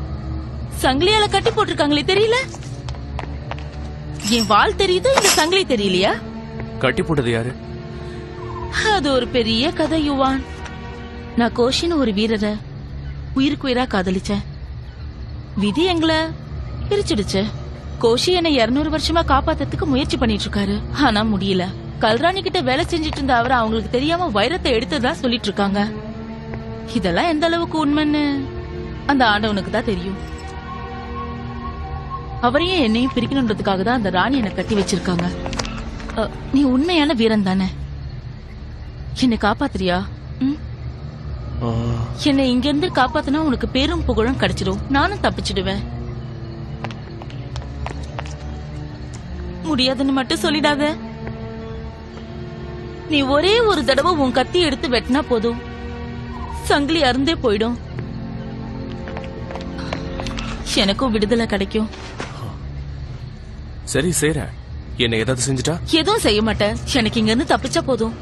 சங்கிலியால கட்டி போட்டிருக்காங்களே, தெரியல? என் வால் தெரியுது, இந்த சங்கிலி தெரியலையா? கட்டி போட்டது யாரு? அது ஒரு பெரிய கதை யுவான். நான் கோஷின்னு ஒரு வீரரை உயிருக்கு உயிரா காதலிச்சேன். விதி எங்களை பிரிச்சிடுச்சு. கோஷி என்னை 200 வருஷமா காப்பாத்துறதுக்கு முயற்சி பண்ணிட்டு இருக்காரு. ஆனா முடியல. கல்ராணி கிட்ட வேலை செஞ்சிட்டு இருந்த அவரை அவங்களுக்கு தெரியாம வைரத்தை எடுத்ததா சொல்லிட்டு இருக்காங்க. இதெல்லாம் எந்த அளவுக்கு உண்மைன்னு அந்த ஆண்டவனுக்கு தான் தெரியும். அவரையும் என்னையும் பிரிக்கணுன்றதுக்காக தான் அந்த ராணி என்னை கட்டி வச்சிருக்காங்க. நீ உண்மையான வீரன் தானே? என்னை காப்பாத்துறியா? என்னை இங்க இருந்து காப்பாத்தினா உனக்கு பேரும் புகழும் கிடைச்சிடும். நானும் தப்பிச்சிடுவேன். முடியாதுன்னு மட்டும் சொல்லிடாத. நீ ஒரே ஒரு தடவை உன் கத்தி எடுத்து வெட்டினா போதும், சங்கிலி அருந்தே போயிடும். எனக்கும் விடுதலை கிடைக்கும். சரி சேர. என்ன ஏதாவது செஞ்சுட்டா? எதுவும் செய்ய மாட்டேன். எனக்கு இங்க இருந்து தப்பிச்சா போதும்.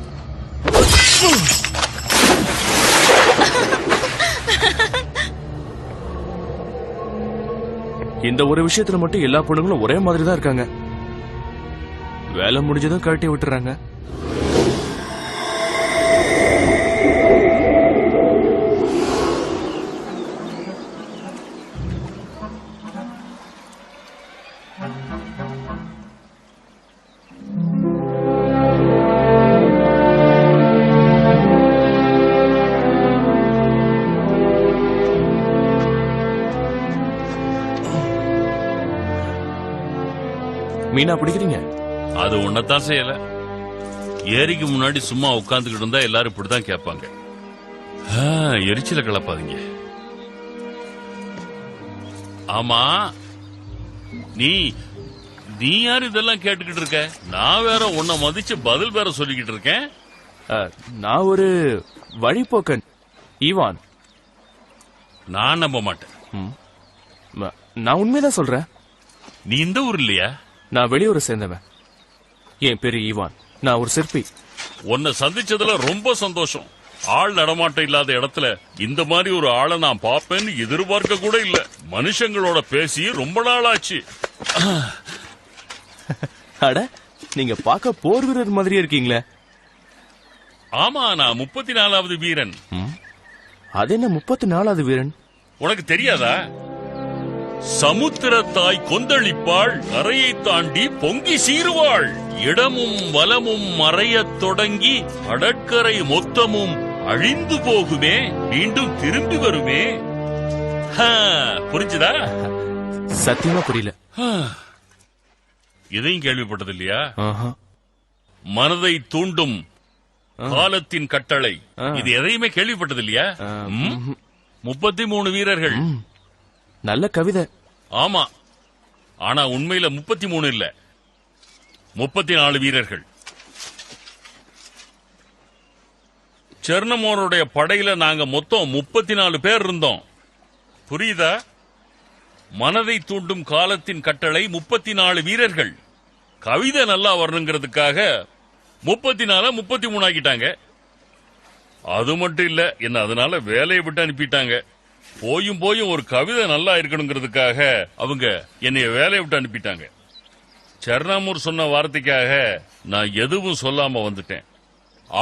இந்த ஒரு விஷயத்துல மட்டும் எல்லா பொண்ணுங்களும் ஒரே மாதிரி தான் இருக்காங்க. வேலை முடிஞ்சதும் கழட்டி விட்டுறாங்க. மீனா பிடிக்கிறீங்க? அது ஒன்னதான் செய்யல. ஏரிக்கு முன்னாடி சும்மா உட்கார்ந்துகிட்டு இருந்தா எல்லாரும் இப்படிதான் கேட்பாங்க. எரிச்சல கலப்பாதீங்க. ஆமா, நீ யார் இதெல்லாம் கேட்டுக்கிட்டு இருக்க? நான் வேற உன்னை மதிச்சு பதில் வேற சொல்லிக்கிட்டு இருக்கேன். நான் ஒரு வழிபோக்கன் ஈவான். நான் நம்ப மாட்டேன். நான் உண்மைதான் சொல்றேன். நீ இந்த ஊர் இல்லையா? நான் வெளியூரை சேர்ந்தவன். என் பேரு ஈவான். நான் ஒரு சிற்பி. உன்னை சந்திச்சதுல ரொம்ப சந்தோஷம். ஆள் நடமாட்டம் இல்லாத இடத்துல இந்த மாதிரி ஒரு ஆளை நான் பாப்பேன்னு எதிர்பார்க்க கூட இல்ல. மனுஷங்களோட பேசி ரொம்ப நாள் ஆச்சு. அட, நீங்க பார்க்க போர் வீரர் மாதிரியே இருக்கீங்களே. ஆமா, நான் 34வது வீரன். அது என்ன 34வது வீரன்? உனக்கு தெரியாதா? சமுத்திரத்தாய் கொந்தளிப்பாள், கரையை தாண்டி பொங்கி சீருவாள். இடமும் வலமும் மறையத் தொடங்கி கடற்கரை மொத்தமும் அழிந்து போகுமே, மீண்டும் திரும்பி வருமே. புரிஞ்சுதா? சத்தியமா புரியல. இதையும் கேள்விப்பட்டது இல்லையா? மனதை தூண்டும் காலத்தின் கட்டளை, இது எதையுமே கேள்விப்பட்டது இல்லையா? 33 வீரர்கள். நல்ல கவிதை. ஆமா, ஆனா உண்மையில 33 இல்ல, 34 வீரர்கள். செர்னமோருடைய படையில நாங்க மொத்தம் 34 பேர் இருந்தோம். புரியுதா? மனதை தூண்டும் காலத்தின் கட்டளை 34 வீரர்கள். கவிதை நல்லா வரணுங்கிறதுக்காக 34 33 ஆக்கிட்டாங்க. அது மட்டும் இல்ல, என்ன அதனால வேலையை விட்டு அனுப்பிட்டாங்க. போயும் ஒரு கவிதை நல்லா இருக்கணுங்கிறதுக்காக அவங்க என்னைய வேலையை விட்டு அனுப்பிட்டாங்க. செர்னாமூர் சொன்ன வார்த்தைக்காக நான் எதுவும் சொல்லாம வந்துட்டேன்.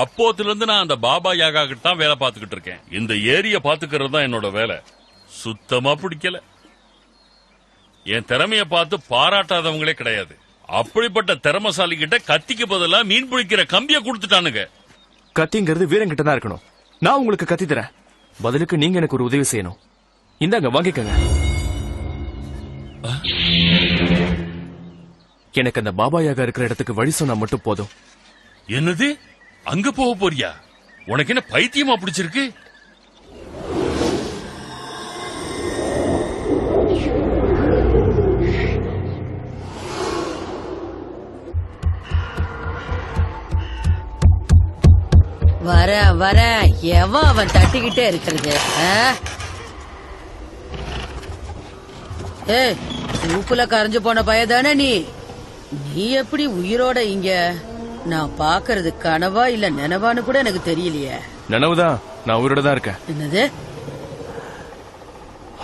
அப்போத்துல இருந்து நான் அந்த பாபா யாகா கிட்ட தான் வேலை பார்த்துக்கிட்டு இருக்கேன். இந்த ஏரிய பாத்துக்கிறது தான் என்னோட வேலை. சுத்தமா பிடிக்கல. என் திறமைய பார்த்து பாராட்டாதவங்களே கிடையாது. அப்படிப்பட்ட திறமசாலி கிட்ட கத்திக்கு பதிலா மீன் பிடிக்கிற கம்பிய கொடுத்துட்டானுங்க. கத்திங்கிறது வீரங்கிட்ட தான் இருக்கணும். நான் உங்களுக்கு கத்தி தரேன். பதிலுக்கு நீங்க எனக்கு ஒரு உதவி செய்யணும். இந்தாங்க, வாங்கிக்கங்க. எனக்கு அந்த பாபா யாகா இருக்கிற இடத்துக்கு வழி சொன்னா மட்டும் போதும். என்னது? அங்க போக போறியா? உனக்கு என்ன பைத்தியமா பிடிச்சிருக்கு? வரேன் எவன் அவன் தட்டிக்கிட்டே இருக்கிறது? ஏய், சூப்புல கரைஞ்சு போன பயதானே நீ எப்படி உயிரோட இங்க? நான் பாக்குறது கனவா இல்ல நினைவான்னு கூட எனக்கு தெரியலையே. நினைவுதான், நான் உயிரோட தான் இருக்கேன். என்னது?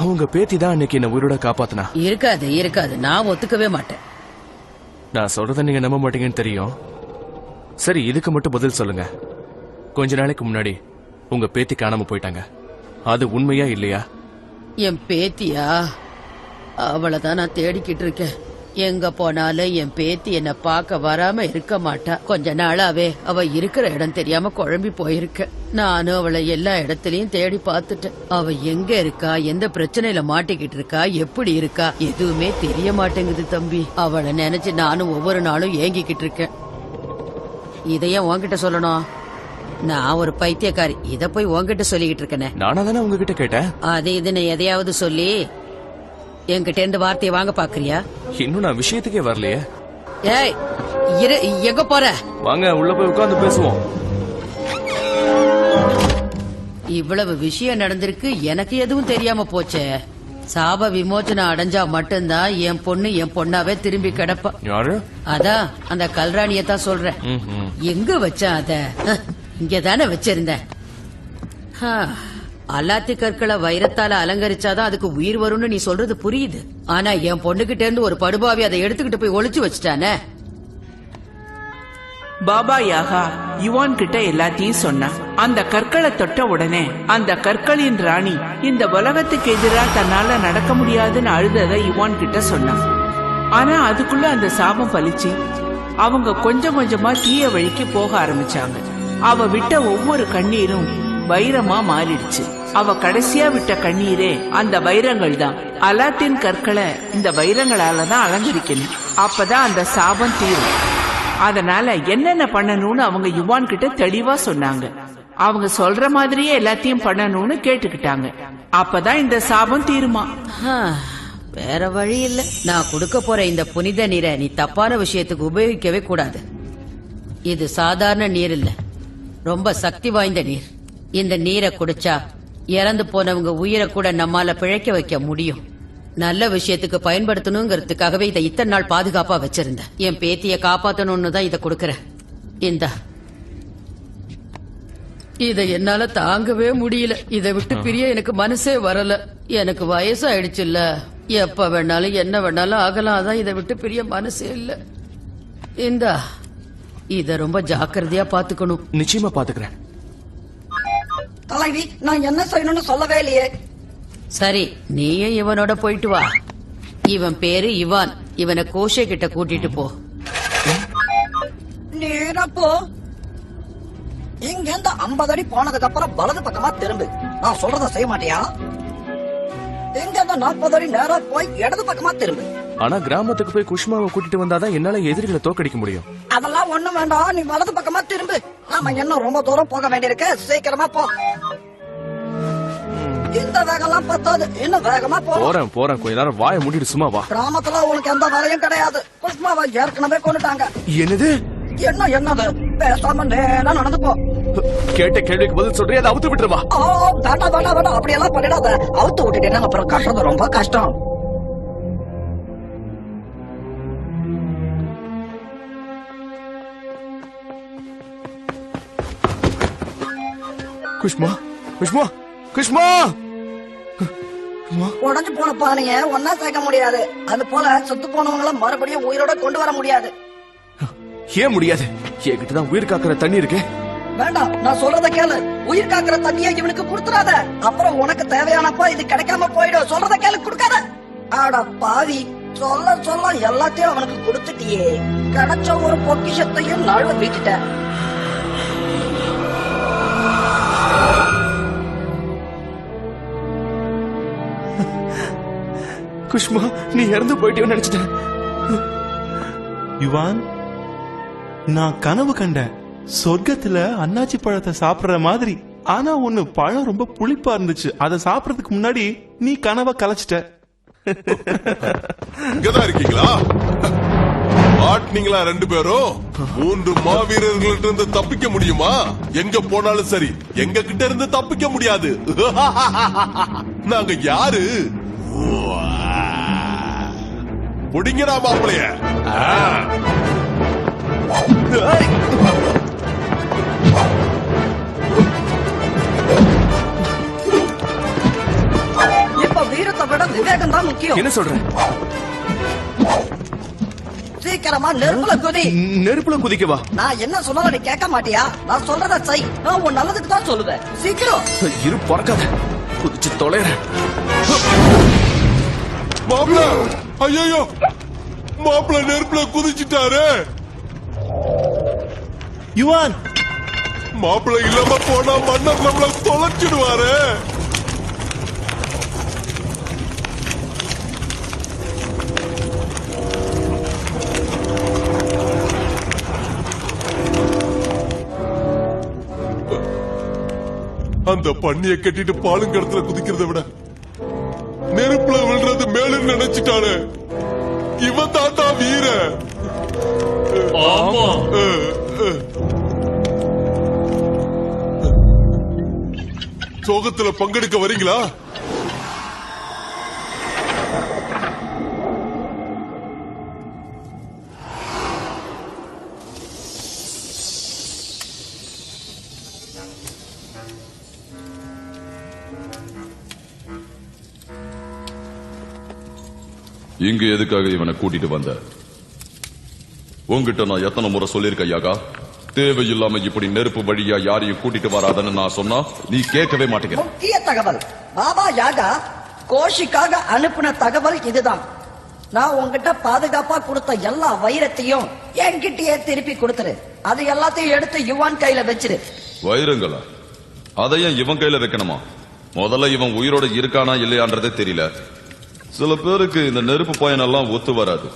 அவங்க பேத்தி தான் அன்னைக்கு என்ன உயிரோட காப்பாத்தினா. இருக்காது, நான் ஒத்துக்கவே மாட்டேன். நான் சொல்றத நீங்க நம்ப மாட்டீங்கன்னு தெரியும். சரி, இதுக்கு மட்டும் பதில் சொல்லுங்க. கொஞ்ச நாளைக்கு முன்னாடி உங்க பேத்தி காணாம போயிட்டாங்க, அது உண்மையா இல்லையா? என் பேத்தியா? அவளைதான் நான் தேடிக்கிட்டு இருக்கேன். எங்க போனாலும் என் பேத்தி என்ன பார்க்க வராம இருக்க மாட்டா. கொஞ்ச நாளாவே அவ இருக்கிற இடம் தெரியாம குழம்பி போயிருக்க. நானும் அவளை எல்லா இடத்துலயும் தேடி பார்த்துட்டேன். அவ எங்க இருக்கா, எந்த பிரச்சனையில மாட்டிக்கிட்டு இருக்கா, எப்படி இருக்கா, எதுவுமே தெரிய மாட்டேங்குது தம்பி. அவளை நினைச்சு நானும் ஒவ்வொரு நாளும் ஏங்கிக்கிட்டு இருக்கேன். இதையும் உன்கிட்ட சொல்லணும்? நான் ஒரு பைத்தியக்காரி, இத போய் உன்கிட்ட சொல்லிக்கிட்டு இருக்கேனே. நானா தானே உங்ககிட்ட கேட்டேன். அது இதுன்னு எதையாவது சொல்லி என்கிட்ட இருந்து வார்த்தையை வாங்க பாக்குறியா? இன்னும் நான் விஷயத்துக்கே வரலையே. ஏய், எங்க போற? வாங்க உள்ள போய் உட்கார்ந்து பேசுவோம். இவ்வளவு விஷயம் நடந்திருக்கு, எனக்கு எதுவும் தெரியாம போச்சே. சாப விமோச்சனம் அடைஞ்சா மட்டும்தான் என் பொண்ணு என் பொண்ணாவே திரும்பி கிடப்பா. யாரு? அதான் அந்த கல்ராணியத்தான் சொல்றேன். எங்க வச்சேன் அத? இங்கதானே வச்சிருந்தேன். அல்லாத்தி கற்களை வைரத்தால அலங்கரிச்சாதான் அதுக்கு உயிர் வரும்னு நீ சொல்றது புரியுது. ஆனா என் பொண்ணுகிட்ட இருந்து ஒரு படுபாவி அதை எடுத்துக்கிட்டு போய் ஒளிச்சு வச்சுட்டானே. பாபா யாகா யுவான் கிட்ட எல்லாத்தையும் சொன்னா. அந்த கற்களை தொட்ட உடனே அந்த கற்களின் ராணி இந்த உலகத்துக்கு எதிராக தன்னால நடக்க முடியாதுன்னு அழுததை யுவான் கிட்ட சொன்னான். ஆனா அதுக்குள்ள அந்த சாபம் பலிச்சு அவங்க கொஞ்சம் கொஞ்சமா தீய வழிக்கு போக ஆரம்பிச்சாங்க. அவ விட்ட ஒவ்வொரு கண்ணீரும் வைரமா மாறிடுச்சு. அவ கடைசியா விட்ட கண்ணீரே அந்த வைரங்கள் தான். அலாத்தின் கற்களை இந்த வைரங்களாலதான் அலங்கரிக்கணும். அப்பதான் அந்த சாபம் தீரும். அதனால என்னென்ன பண்ணணும்னு அவங்க யுவான் கிட்ட தெளிவா சொன்னாங்க. அவங்க சொல்ற மாதிரியே எல்லாத்தையும் பண்ணணும்னு கேட்டுக்கிட்டாங்க. அப்பதான் இந்த சாபம் தீருமா. வேற வழி இல்ல. நான் கொடுக்க போற இந்த புனித நீரை நீ தப்பான விஷயத்துக்கு உபயோகிக்கவே கூடாது. இது சாதாரண நீர் இல்ல, ரொம்ப சக்தி வாய்ந்த நீர். இந்த நீரை குடிச்சா இறந்து போனவங்க உயிரை கூட நம்மால பிழைக்க வைக்க முடியும். நல்ல விஷயத்துக்கு பயன்படுத்தணுங்கிறதுக்காகவே இதை இத்தனை நாள் பாதுகாப்பா வச்சிருந்தேன். என் பேத்திய காப்பாத்தணும்னு தான் இதை கொடுக்கறேன். இதை என்னால தாங்கவே முடியல. இதை விட்டு பிரிய எனக்கு மனசே வரல. எனக்கு வயசு ஆயிடுச்சுல்ல, எப்ப வேணாலும் என்ன வேணாலும் ஆகலாம். அதான் இதை விட்டு பிரிய மனசே இல்ல. இத ரொம்ப ஜாக்கிரதையா பாத்துக்கணும். நிச்சயமா பாத்துக்கிறேன். தலைவி, நான் என்ன செய்யணும்னு சொல்லவே இல்லையே. சரி, நீயே இவனோட போயிட்டு வா. இவன் பேரு இவான். இவனை கோஷே கிட்ட கூட்டிட்டு போ. நேரப்போ இங்க இருந்து 50 அடி போனதுக்கு அப்புறம் வலது பக்கமா திரும்பு. நான் சொல்றத செய்ய மாட்டியா? இங்க இருந்து 40 அடி நேரா போய் இடது பக்கமா திரும்பு. ஆனா கிராமத்துக்கு போய் குஷ்மாவை கூட்டிட்டு வந்தாதான் என்னால எதிரிகளை தோக்கடிக்க முடியும். அதெல்லாம் ஒண்ணும் வேண்டாம், நீ வலது பக்கமா திரும்பு. நாம இன்னும் ரொம்ப தூரம் போக வேண்டியிருக்கு, சீக்கிரமா போ. இந்த வேகம்லாம் பத்தாது, இன்னும் வேகமா போ. போறேன் கொஞ்ச நேரம் வாயை மூடிட்டு சும்மா வா. கிராமத்துல உனக்கு எந்த வேலையும் கிடையாது. குஷ்மாவை ஏற்கனவே கொண்டுட்டாங்க. என்னது? என்னது? பேசாம நேரா நடந்து போ. கேட்ட கேள்விக்கு பதில் சொல்றியா? அதை அவுத்து விட்டுருவா. வேண்டாம், அப்படியெல்லாம் பண்ணிடாத. அவுத்து விட்டுட்டேன்னா அப்புறம் கட்டுறது ரொம்ப கஷ்டம். குஷ்மா உடஞ்சு போன பானைய ஒன்னா சேர்க்க முடியாது. அது போல செத்து போனவங்கள மறுபடியும் உயிரோட கொண்டு வர முடியாது. ஏன் முடியாது? என்கிட்டதான் உயிர் காக்கிற தண்ணி இருக்கு. வேண்டாம், நான் சொல்றத கேளு. உயிர் காக்கிற தண்ணியை இவனுக்கு கொடுத்துறாத. அப்புறம் உனக்கு தேவையானப்ப இது கிடைக்காம போயிடும். சொல்றத கேளு, கொடுக்காத. ஆடா பாவி, சொல்ல எல்லாத்தையும் அவனுக்கு கொடுத்துட்டியே. கிடைச்ச ஒரு பொக்கிஷத்தையும் நழுவ விட்டுட்ட. குஷ்மா, நீ இறந்து போயிட்டே நினைச்சிட்டேன். யுவான், நான் கனவு கண்டேன். சொர்க்கத்துல அன்னாச்சி பழத்தை சாப்பிடுற மாதிரி. ஆனா ஒண்ணு, பழம் ரொம்ப புளிப்பா இருந்துச்சு. அதை சாப்பிடறதுக்கு முன்னாடி நீ கனவை கலைச்சிட்ட. இங்கதான் இருக்கீங்களா? மாட்டினீங்களா 2 பேரும்? 3 மாவீரர்கள்ட்ட இருந்து தப்பிக்க முடியுமா? எங்க போனாலும் சரி, எங்க கிட்ட இருந்து தப்பிக்க முடியாது. நாங்க யாரு? புடிங்கடா மாப்பிளைய. இப்ப வீரத்தை விட விவேகம் தான் முக்கியம். என்ன சொல்ற? சீக்கிரமா நெருப்புல குதி. நெருப்புல குதிக்கவா? நான் என்ன சொன்னாலும் நீ கேட்க மாட்டியா? நான் சொல்றத செய். நான் உன் நல்லதுக்கு தான் சொல்லுவேன். சீக்கிரம் இரு, பறக்காத. குதிச்சு தொலைறேன். மாப்பிள, ஐயோ மாப்பிள நெருப்புல குதிச்சுட்டாரு. யுவான், மாப்பிள இல்லாம போனா மன்னர் நம்மள தொலைச்சிடுவாரு. அந்த பண்ணிய கட்டிட்டு பாலுங்கடத்துல குதிக்கிறத விட நெருப்புல விழுறது மேலும் நினைச்சிட்டானு. இவன் தாத்தா வீர. ஆமா. சோகத்துல பங்கெடுக்க வரீங்களா? இங்க எதுக்காக இவனை கூட்டிட்டு வந்த? உங்ககிட்ட நான் எத்தனை முறை சொல்லிருக்கேன் யாகா, தேவையில்லாம இப்படி நெருப்பு வழியா யாரையும் கூட்டிட்டு வராதன்னு நான் சொன்னா நீ கேட்கவே மாட்டேங்க. முக்கிய தகவல் பாபா யாகா கோஷிக்காக அனுப்பின தகவல் இதுதான். நான் உங்ககிட்ட பாதுகாப்பா கொடுத்த எல்லா வைரத்தையும் என்கிட்டயே திருப்பி கொடுத்துரு. அது எல்லாத்தையும் எடுத்து யுவான் கையில வச்சிரு. வைரங்களா? அதையும் இவன் கையில வைக்கணுமா? முதல்ல இவன் உயிரோட இருக்கானா இல்லையான்றதே தெரியல. சில பேருக்கு இந்த நெருப்பு பயனெல்லாம் ஒத்து வராது.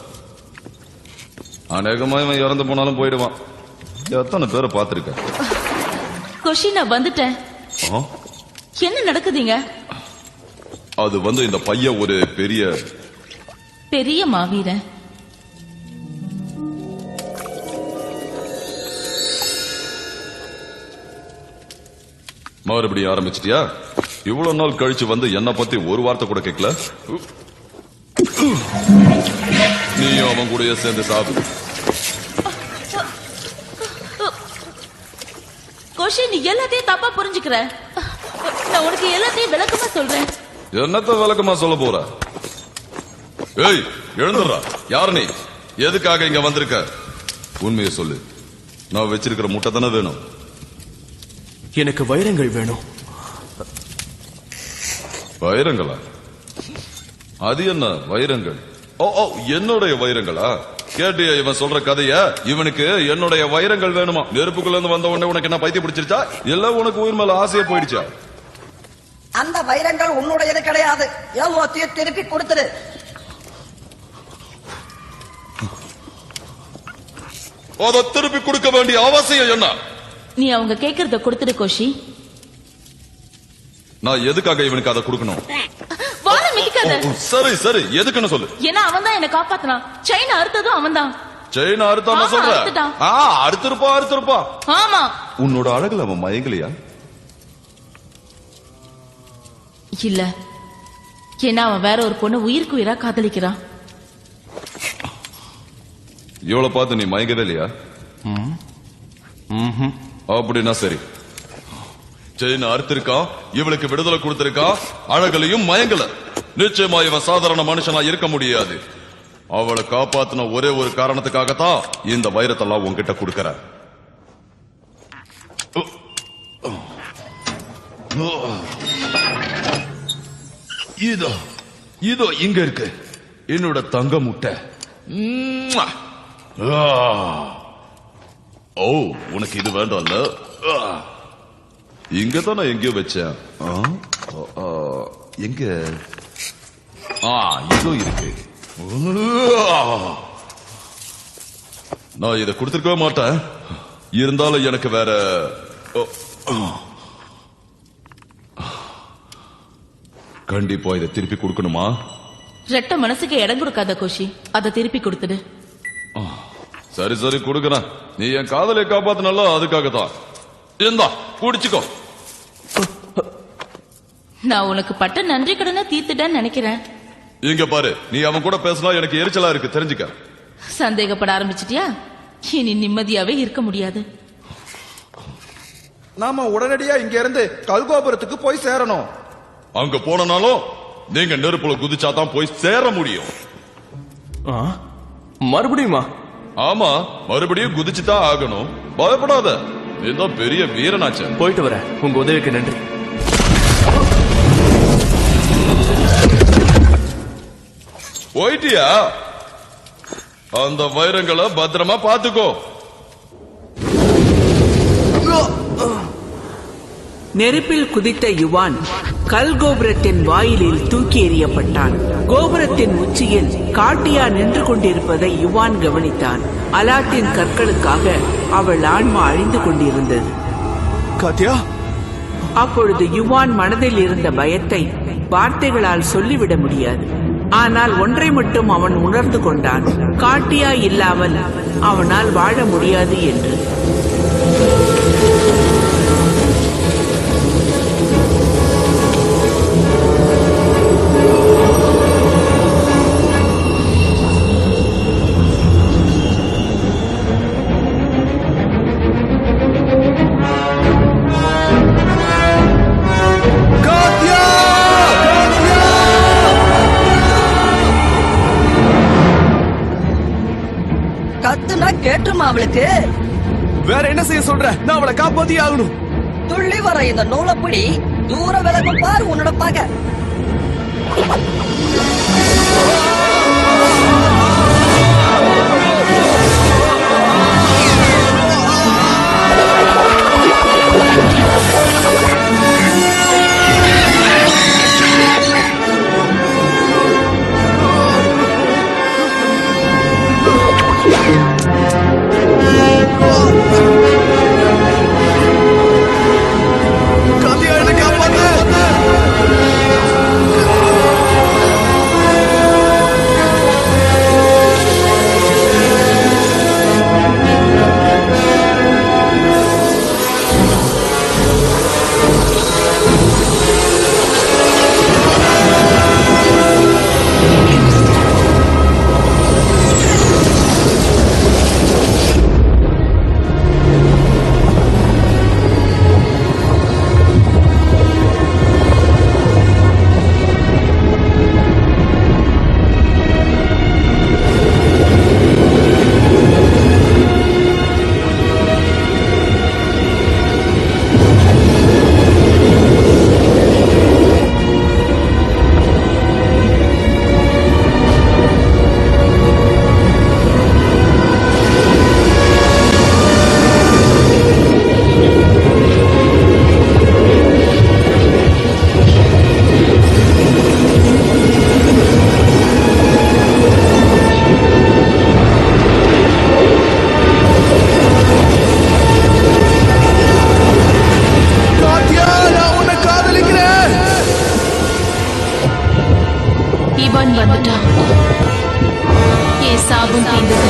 அநேகமா இவன் இறந்து போனாலும் போயிடுவான். எத்தனை பேரை பார்த்திருக்க? கோஷி, நான் வந்துட்டேன். என்ன நடக்குதுங்க? அது இந்த பையன் ஒரு பெரிய மாவீரன். மறுபடியும் ஆரம்பிச்சிட்டியா? இவ்வளவு நாள் கழிச்சு என்ன பத்தி ஒரு வார்த்தை கூட கேட்கல. நீயும் அவன் கூட சேர்ந்து சாப்பிடு. கோஷி, நீ எல்லாத்தையும் தப்பா புரிஞ்சுக்கிற. நான் உனக்கு எல்லாத்தையும் விளக்கமா சொல்றேன். என்னத்த விளக்கமா சொல்ல போற? ஏய், எழுந்துடுறா. யாரு நீ? எதுக்காக இங்க வந்திருக்க? உண்மையை சொல்லு. நான் வச்சிருக்கிற முட்டை தானே வேணும்? எனக்கு வைரங்கள் வேணும். வைரங்களா? அது என்ன வைரங்கள்? ஓ, என்னுடைய வைரங்களா? கேட்டியா இவன் சொல்ற கதைய? இவனுக்கு என்னுடைய வைரங்கள் வேணுமா? நெருப்புக்குள்ள இருந்து வந்த உடனே உனக்கு என்ன பைத்தியம் பிடிச்சிருச்சா? இல்ல உனக்கு உயிர் மேல ஆசையா போயிடுச்சா? அந்த வைரங்கள் உன்னுடையது கிடையாது. எல்லாத்தையும் திருப்பி கொடுத்துரு. அதை திருப்பி கொடுக்க வேண்டிய அவசியம் என்ன? நீ அவங்க கேக்குறத கொடுத்துடு கோஷி. நான் எதுக்காக இவனுக்கு அதை கொடுக்கணும்? சரி சரி, எதுக்குன்னு சொல்லு. ஏன்னா அவன் தான் என்ன காப்பாத்தினான். செயின் அறுத்ததும் அவன் தான். செயின் அறுத்தான சொல்ற? அறுத்திருப்பா. ஆமா. உன்னோட அழகுல அவன் மயங்கலையா? இல்ல, ஏன்னா அவன் வேற ஒரு பொண்ணு உயிருக்கு உயிரா காதலிக்கிறான். இவளை பார்த்து நீ மயங்கவே இல்லையா? அப்படின்னா சரி. செயின் அறுத்திருக்கான், இவளுக்கு விடுதலை கொடுத்திருக்கான், அழகலையும் மயங்கல. நிச்சயமா இவன் சாதாரண மனுஷனா இருக்க முடியாது. அவளை காப்பாத்தின ஒரே ஒரு காரணத்துக்காகத்தான் இந்த வைரத்தெல்லாம் உன்கிட்ட கொடுக்கற. இதோ இங்க இருக்கு என்னோட தங்க முட்டை. ஓ, உனக்கு இது வேண்டாம்ல? இங்கதான் நான் எங்கேயோ வச்சேன். எங்க? இதோ இருக்கு. நான் இதை கொடுத்திருக்கவே மாட்டேன். இருந்தாலும் எனக்கு வேற கண்டிப்பா இதை திருப்பி கொடுக்கணுமா? ரெட்ட மனசுக்கு இடம் கொடுக்காத கோஷி, அதை திருப்பி கொடுத்துடு. சரி சரி கொடுக்கறேன். நீ என் காதலை காப்பாத்தினல அதுக்காகத்தான். இந்தா குடிச்சுக்கோ. நான் உனக்கு பட்ட நன்றி கடனை தீர்த்துட்டேன்னு நினைக்கிறேன். இங்க பாரு, நீ அவன் கூட பேசினா எனக்கு எரிச்சலா இருக்கு, தெரிஞ்சுக்க. சந்தேகப்பட ஆரம்பிச்சிட்டியா? இனி நிம்மதியாவே இருக்க முடியாது. நாம உடனடியா இங்க இருந்து கல்கோபுரத்துக்கு போய் சேரணும். அங்க போனாலும் நீங்க நெருப்புல குதிச்சாதான் போய் சேர முடியும். மறுபடியுமா? ஆமா, மறுபடியும் குதிச்சுதான் ஆகணும். பயப்படாத, நீதான் பெரிய வீரனாச்ச. போயிட்டு வர. உங்க உதவிக்கு நன்றி. போயிட்டியா? அந்த வைரங்களை பத்திரமா பாத்துக்கோ. நெருப்பில் குதித்த யுவான் கல் கோபுரத்தின் வாயிலில் தூக்கி எறியப்பட்டான். கோபுரத்தின் உச்சியில் காட்டியா நின்று கொண்டிருப்பதை யுவான் கவனித்தான். அலாத்தின் கற்களுக்காக அவள் ஆன்மா அழிந்து கொண்டிருந்தது. காட்டியா? அப்பொழுது யுவான் மனதில் இருந்த பயத்தை வார்த்தைகளால் சொல்லிவிட முடியாது. ஆனால் ஒன்றை மட்டும் அவன் உணர்ந்து கொண்டான், காட்டியா இல்லாமல் அவனால் வாழ முடியாது என்று. கத்துனா கேட்டுமா அவளுக்கு? வேற என்ன செய்ய சொல்ற? நான் அவளை காப்பாத்தி ஆகணும். துள்ளி வர இந்த நூலப்படி தூர விலகும் பாரு உன்னோட பகை. இவன் வந்துட்டான். என் சாபம் தீர்ந்தது.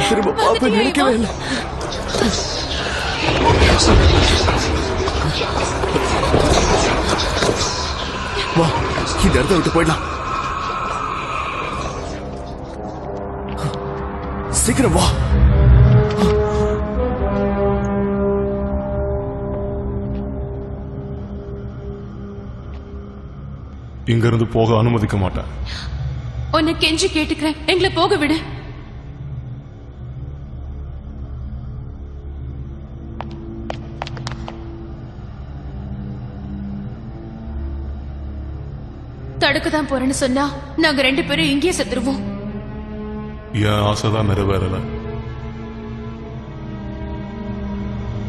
திரும்ப பாப்ப நினைக்கவே இல்லை. வா, இந்த இடத்த விட்டு போயிடலாம். சீக்கிரம் வா. இங்க இருந்து போக அனுமதிக்க மாட்டேன். உன்னை கெஞ்சி கேட்டுக்கிறேன், எங்களை போக விடு. தடுக்க தான் போறேன்னு சொன்னா நாங்க 2 பேரும் இங்கேயே செத்துருவோம். என் ஆசைதான் நிறைவேறல,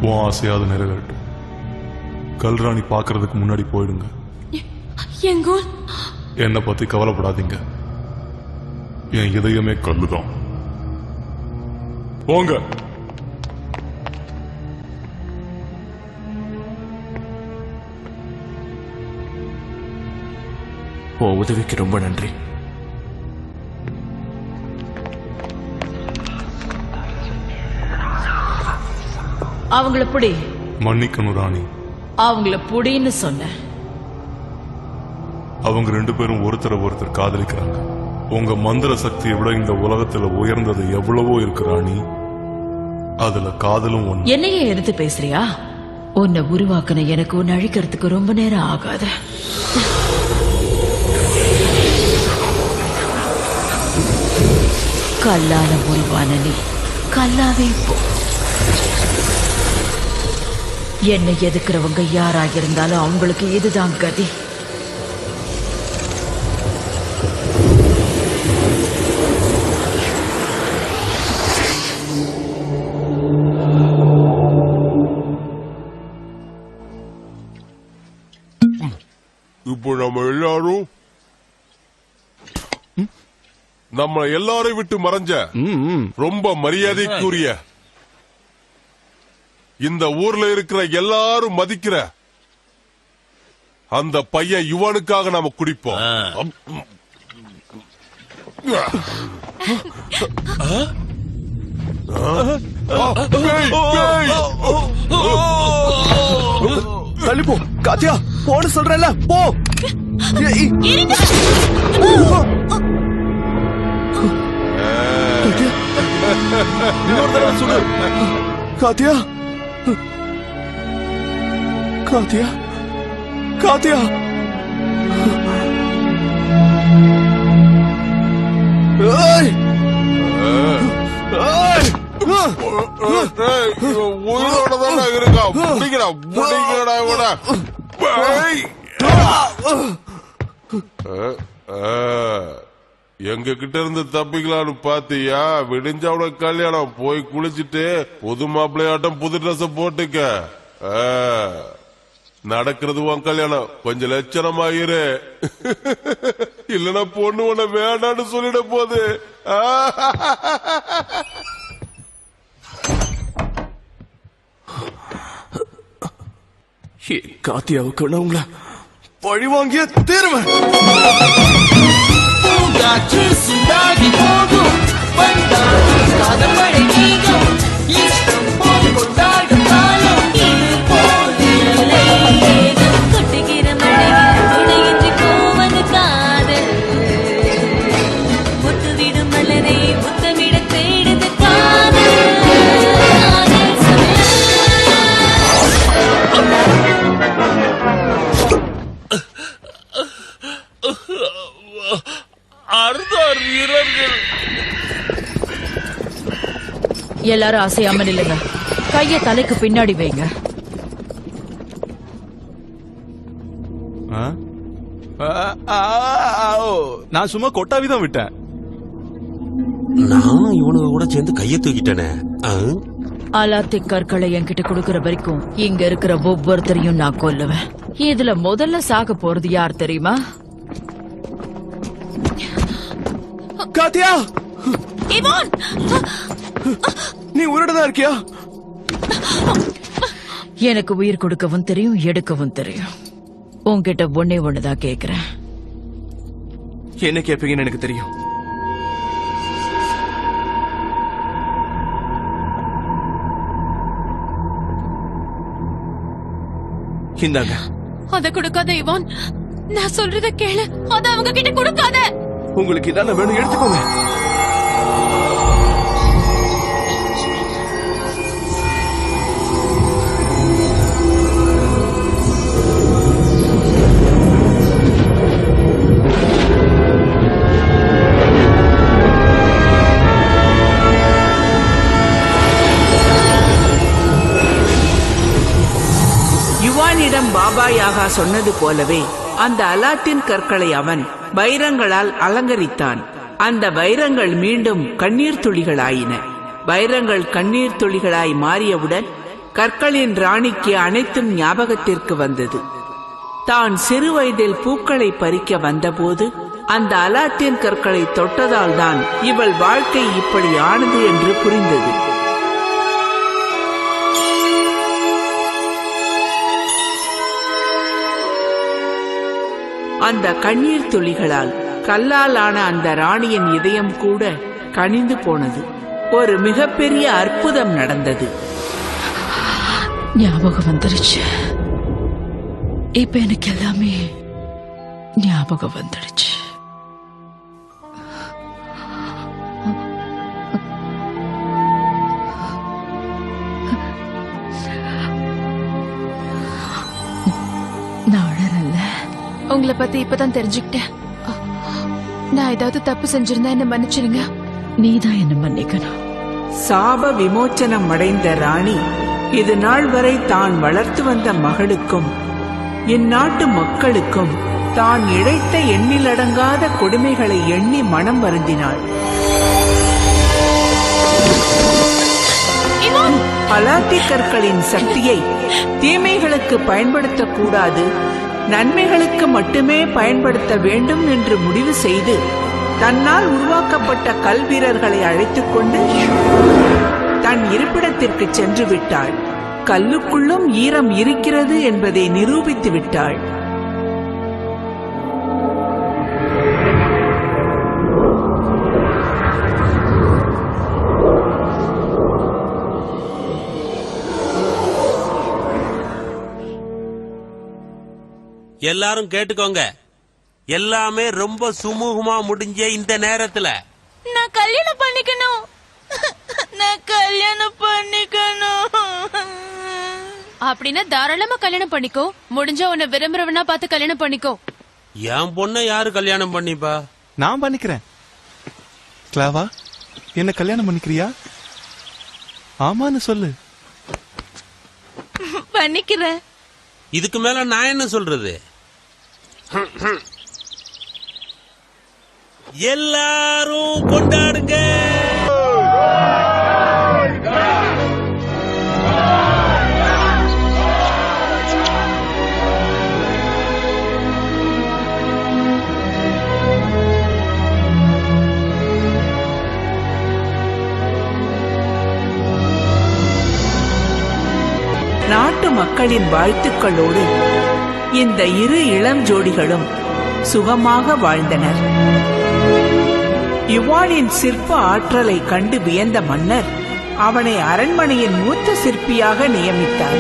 உன் ஆசையாவது நிறைவேறட்டும். கல்ராணி பாக்குறதுக்கு முன்னாடி போயிடுங்க. எங்கூர் என்னை பத்தி கவலைப்படாதீங்க, என் இதயமே கல்லுதான். போங்க. உன் உதவிக்கு ரொம்ப நன்றி. அவங்கள புடி. மன்னிக்கணும் ராணி, அவங்கள புடின்னு சொன்ன. அவங்க 2 பேரும் ஒருத்தர் காதலிக்கிறாங்க. உங்க மந்திர சக்தியை விட இந்த உலகத்துல உயர்ந்தது எவ்வளவோ இருக்கு ராணி, அதுல காதலும் ஒண்ணு. என்னையே எடுத்து பேசுறியா? உன்னை உருவாக்குன எனக்கு உன்னை அழிக்கிறதுக்கு ரொம்ப நேரம் ஆகாது. கல்லால உருவான நீ கல்லாவே போ. என்னை எதுக்குறவங்க யாராக இருந்தாலும் அவங்களுக்கு இதுதான் கதி. இப்போ நம்ம எல்லாரையும் விட்டு மறைஞ்ச ரொம்ப மரியாதைக்குரிய இந்த ஊர்ல இருக்கிற எல்லாரும் மதிக்கிற அந்த பையன் யுவானுக்காக நாம குடிப்போம். தள்ளிப்போ காத்தியா, போன்னு சொல்றேன்ல, போ. சுடு காத்தியா, காத்தியா, காத்தியா. உயிரோட தானே இருக்கா, முடிக்கடா முடிக்கடா கூட. எங்க கிட்ட இருந்து தப்பிக்கலான்னு பாத்தியா? விடிஞ்சவன கல்யாணம், போய் குளிச்சுட்டு புது மாப்பிள்ளையாட்டம் புது ட்ரெஸ் போட்டுக்க. நடக்கிறது உன் கல்யாணம், கொஞ்சம் லட்சணமாயிரு, இல்லனா பொண்ணு உன்னை வேண்டான்னு சொல்லிட போது. காத்தியாவுக்கு நான் உங்களை பழி வாங்கிய தீர்வேன். எல்லாரும் அசையாம நில்லுங்க. கைய தலைக்கு பின்னாடி வைங்க. நான் சும்மா கொட்டாவிதான் விட்டேன். நான் இவனுக்கு கூட சேர்ந்து கைய தூக்கிட்டேனே. அலாத்தி கற்களை என்கிட்ட கொடுக்கற வரைக்கும் இங்க இருக்கிற ஒவ்வொருத்தரையும் நான் கொல்லுவேன். இதுல முதல்ல சாக போறது யார் தெரியுமா? காத்தியா, நீ உயிரோடதான் இருக்கியா? எனக்கு உயிர் கொடுக்கவும் தெரியும், எடுக்கவும் தெரியும். உன்கிட்ட ஒன்னே ஒண்ணுதான் கேக்குறேன். என்ன கேட்பீங்கன்னு எனக்கு தெரியும். இந்தாங்க. அத கொடுக்காத இவான், நான் சொல்றத கேளு. அத அவங்க கிட்ட கொடுக்காத. உங்களுக்கு இதான வேணும், எடுத்துக்கோங்க. யுவானிடம் பாபா நாகா சொன்னது போலவே அந்த அலாட்டின் கற்களை அவன் வைரங்களால் அலங்கரித்தான். அந்த வைரங்கள் மீண்டும் கண்ணீர் துளிகளாயின. வைரங்கள் கண்ணீர் துளிகளாய் மாறியவுடன் கற்களின் ராணிக்கு அனைத்தும் ஞாபகத்திற்கு வந்தது. தான் சிறு வயதில் பூக்களை பறிக்க வந்தபோது அந்த அலாட்டின் கற்களை தொட்டதால் தான் இவள் வாழ்க்கை இப்படி ஆனது என்று புரிந்தது. அந்த கண்ணீர் துளிகளால் கல்லால் ஆன அந்த ராணியின் இதயம் கூட கனிந்து போனது. ஒரு மிகப்பெரிய அற்புதம் நடந்தது. ஞாபகம் வந்துருச்சு. இப்ப எனக்கு எல்லாமே ஞாபகம் வந்துடுச்சு. உங்களை பத்தி இப்பதான் தெரிஞ்சுக்கிட்டேன். நான் ஏதாவது தப்பு செஞ்சிருந்தா என்ன மன்னிச்சிருங்க. நீதான் என்ன மன்னிக்கணும். சாப விமோச்சனம் அடைந்த ராணி இது நாள் வரை தான் வளர்த்து வந்த மகளுக்கும் இந்நாட்டு மக்களுக்கும் தான் இழைத்த எண்ணிலடங்காத கொடுமைகளை எண்ணி மனம் வருந்தினாள். அலாத்தி கற்களின் சக்தியை தீமைகளுக்கு பயன்படுத்தக்கூடாது, நன்மைகளுக்கு மட்டுமே பயன்படுத்த வேண்டும் என்று முடிவு செய்து தன்னால் உருவாக்கப்பட்ட கல் வீரர்களை அழைத்துக் கொண்டு தன் இருப்பிடத்திற்கு சென்று விட்டாள். கல்லுக்குள்ளும் ஈரம் இருக்கிறது என்பதை நிரூபித்து விட்டாள். எல்லாரும் கேட்டுக்கோங்க. எல்லாமே ரொம்ப சுமூகமா முடிஞ்ச இந்த நேரத்துல நான் கல்யாணம் பண்ணிக்கணும். நான் கல்யாணம் பண்ணிக்கணும். அப்படின்னா தாராளமா கல்யாணம் பண்ணிக்கோ. முடிஞ்ச உன்னை விரும்புறவனா பார்த்து கல்யாணம் பண்ணிக்கோ. என் பொண்ணை யாரு கல்யாணம் பண்ணிப்பா? நான் பண்ணிக்கிறேன். கிளாவா, என்ன கல்யாணம் பண்ணிக்கிறியா? ஆமான்னு சொல்லு. பண்ணிக்கிறேன். இதுக்கு மேல நான் என்ன சொல்றது? எல்லாரும் கொண்டாடுங்க. நாட்டு மக்களின் வாழ்த்துக்களோடு இந்த இரு இளம் ஜோடிகளும் சுகமாக வாழ்ந்தனர். யுவானின் சிற்ப ஆற்றலை கண்டு வியந்த மன்னர் அவனை அரண்மனையின் மூத்த சிற்பியாக நியமித்தார்.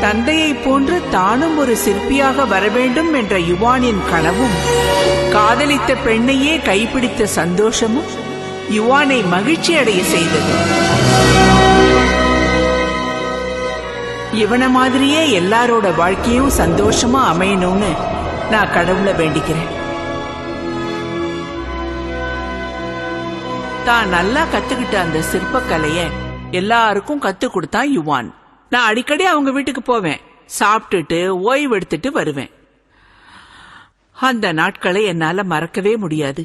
தந்தையை போன்று தானும் ஒரு சிற்பியாக வரவேண்டும் என்ற யுவானின் கனவும் காதலித்த பெண்ணையே கைப்பிடித்த சந்தோஷமும் யுவானை மகிழ்ச்சி அடைய செய்தது. இவன மாதிரியே எல்லாரோட வாழ்க்கையும் சந்தோஷமா அமையணும்னு நான் கடவுளை வேண்டிக்கிறேன். தான் நல்லா கத்துக்கிட்ட அந்த சிற்பக்கலைய எல்லாருக்கும் கத்து கொடுத்தான் யுவான். நான் அடிக்கடி அவங்க வீட்டுக்கு போவேன், சாப்பிட்டுட்டு ஓய்வு எடுத்துட்டு வருவேன். அந்த நாட்களை என்னால மறக்கவே முடியாது.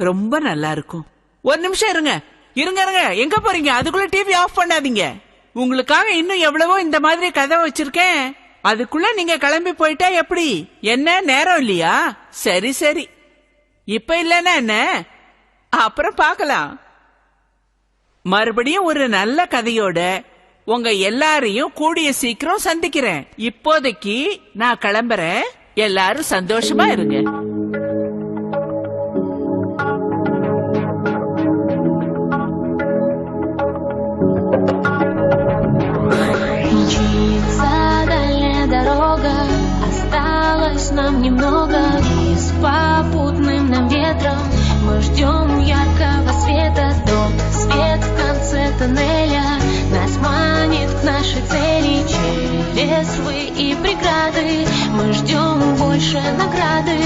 ரொம்ப நல்லா இருக்கும். ஒரு நிமிஷம் இருங்க இருங்க இருங்க, எங்க போறீங்க? அதுக்குள்ள டிவி ஆஃப் பண்ணாதீங்க. உங்களுக்காக இன்னும் எவ்வளவோ இந்த மாதிரி கதை வச்சிருக்கேன். அதுக்குள்ள நீங்க கிளம்பி போயிட்டா எப்படி? என்ன நேரம் இல்லையா? சரி சரி, இப்ப இல்லன்னா என்ன, அப்புறம் பார்க்கலாம். மறுபடியும் ஒரு நல்ல கதையோட உங்க எல்லாரையும் கூடிய சீக்கிரம் சந்திக்கிறேன். இப்போதைக்கு நான் கிளம்புறேன். எல்லாரும் சந்தோஷமா இருங்க. Нам немного, и с попутным нам ветром мы ждем яркого света. Тот свет в конце тоннеля нас манит к нашей цели. Через рвы и преграды мы ждем больше награды.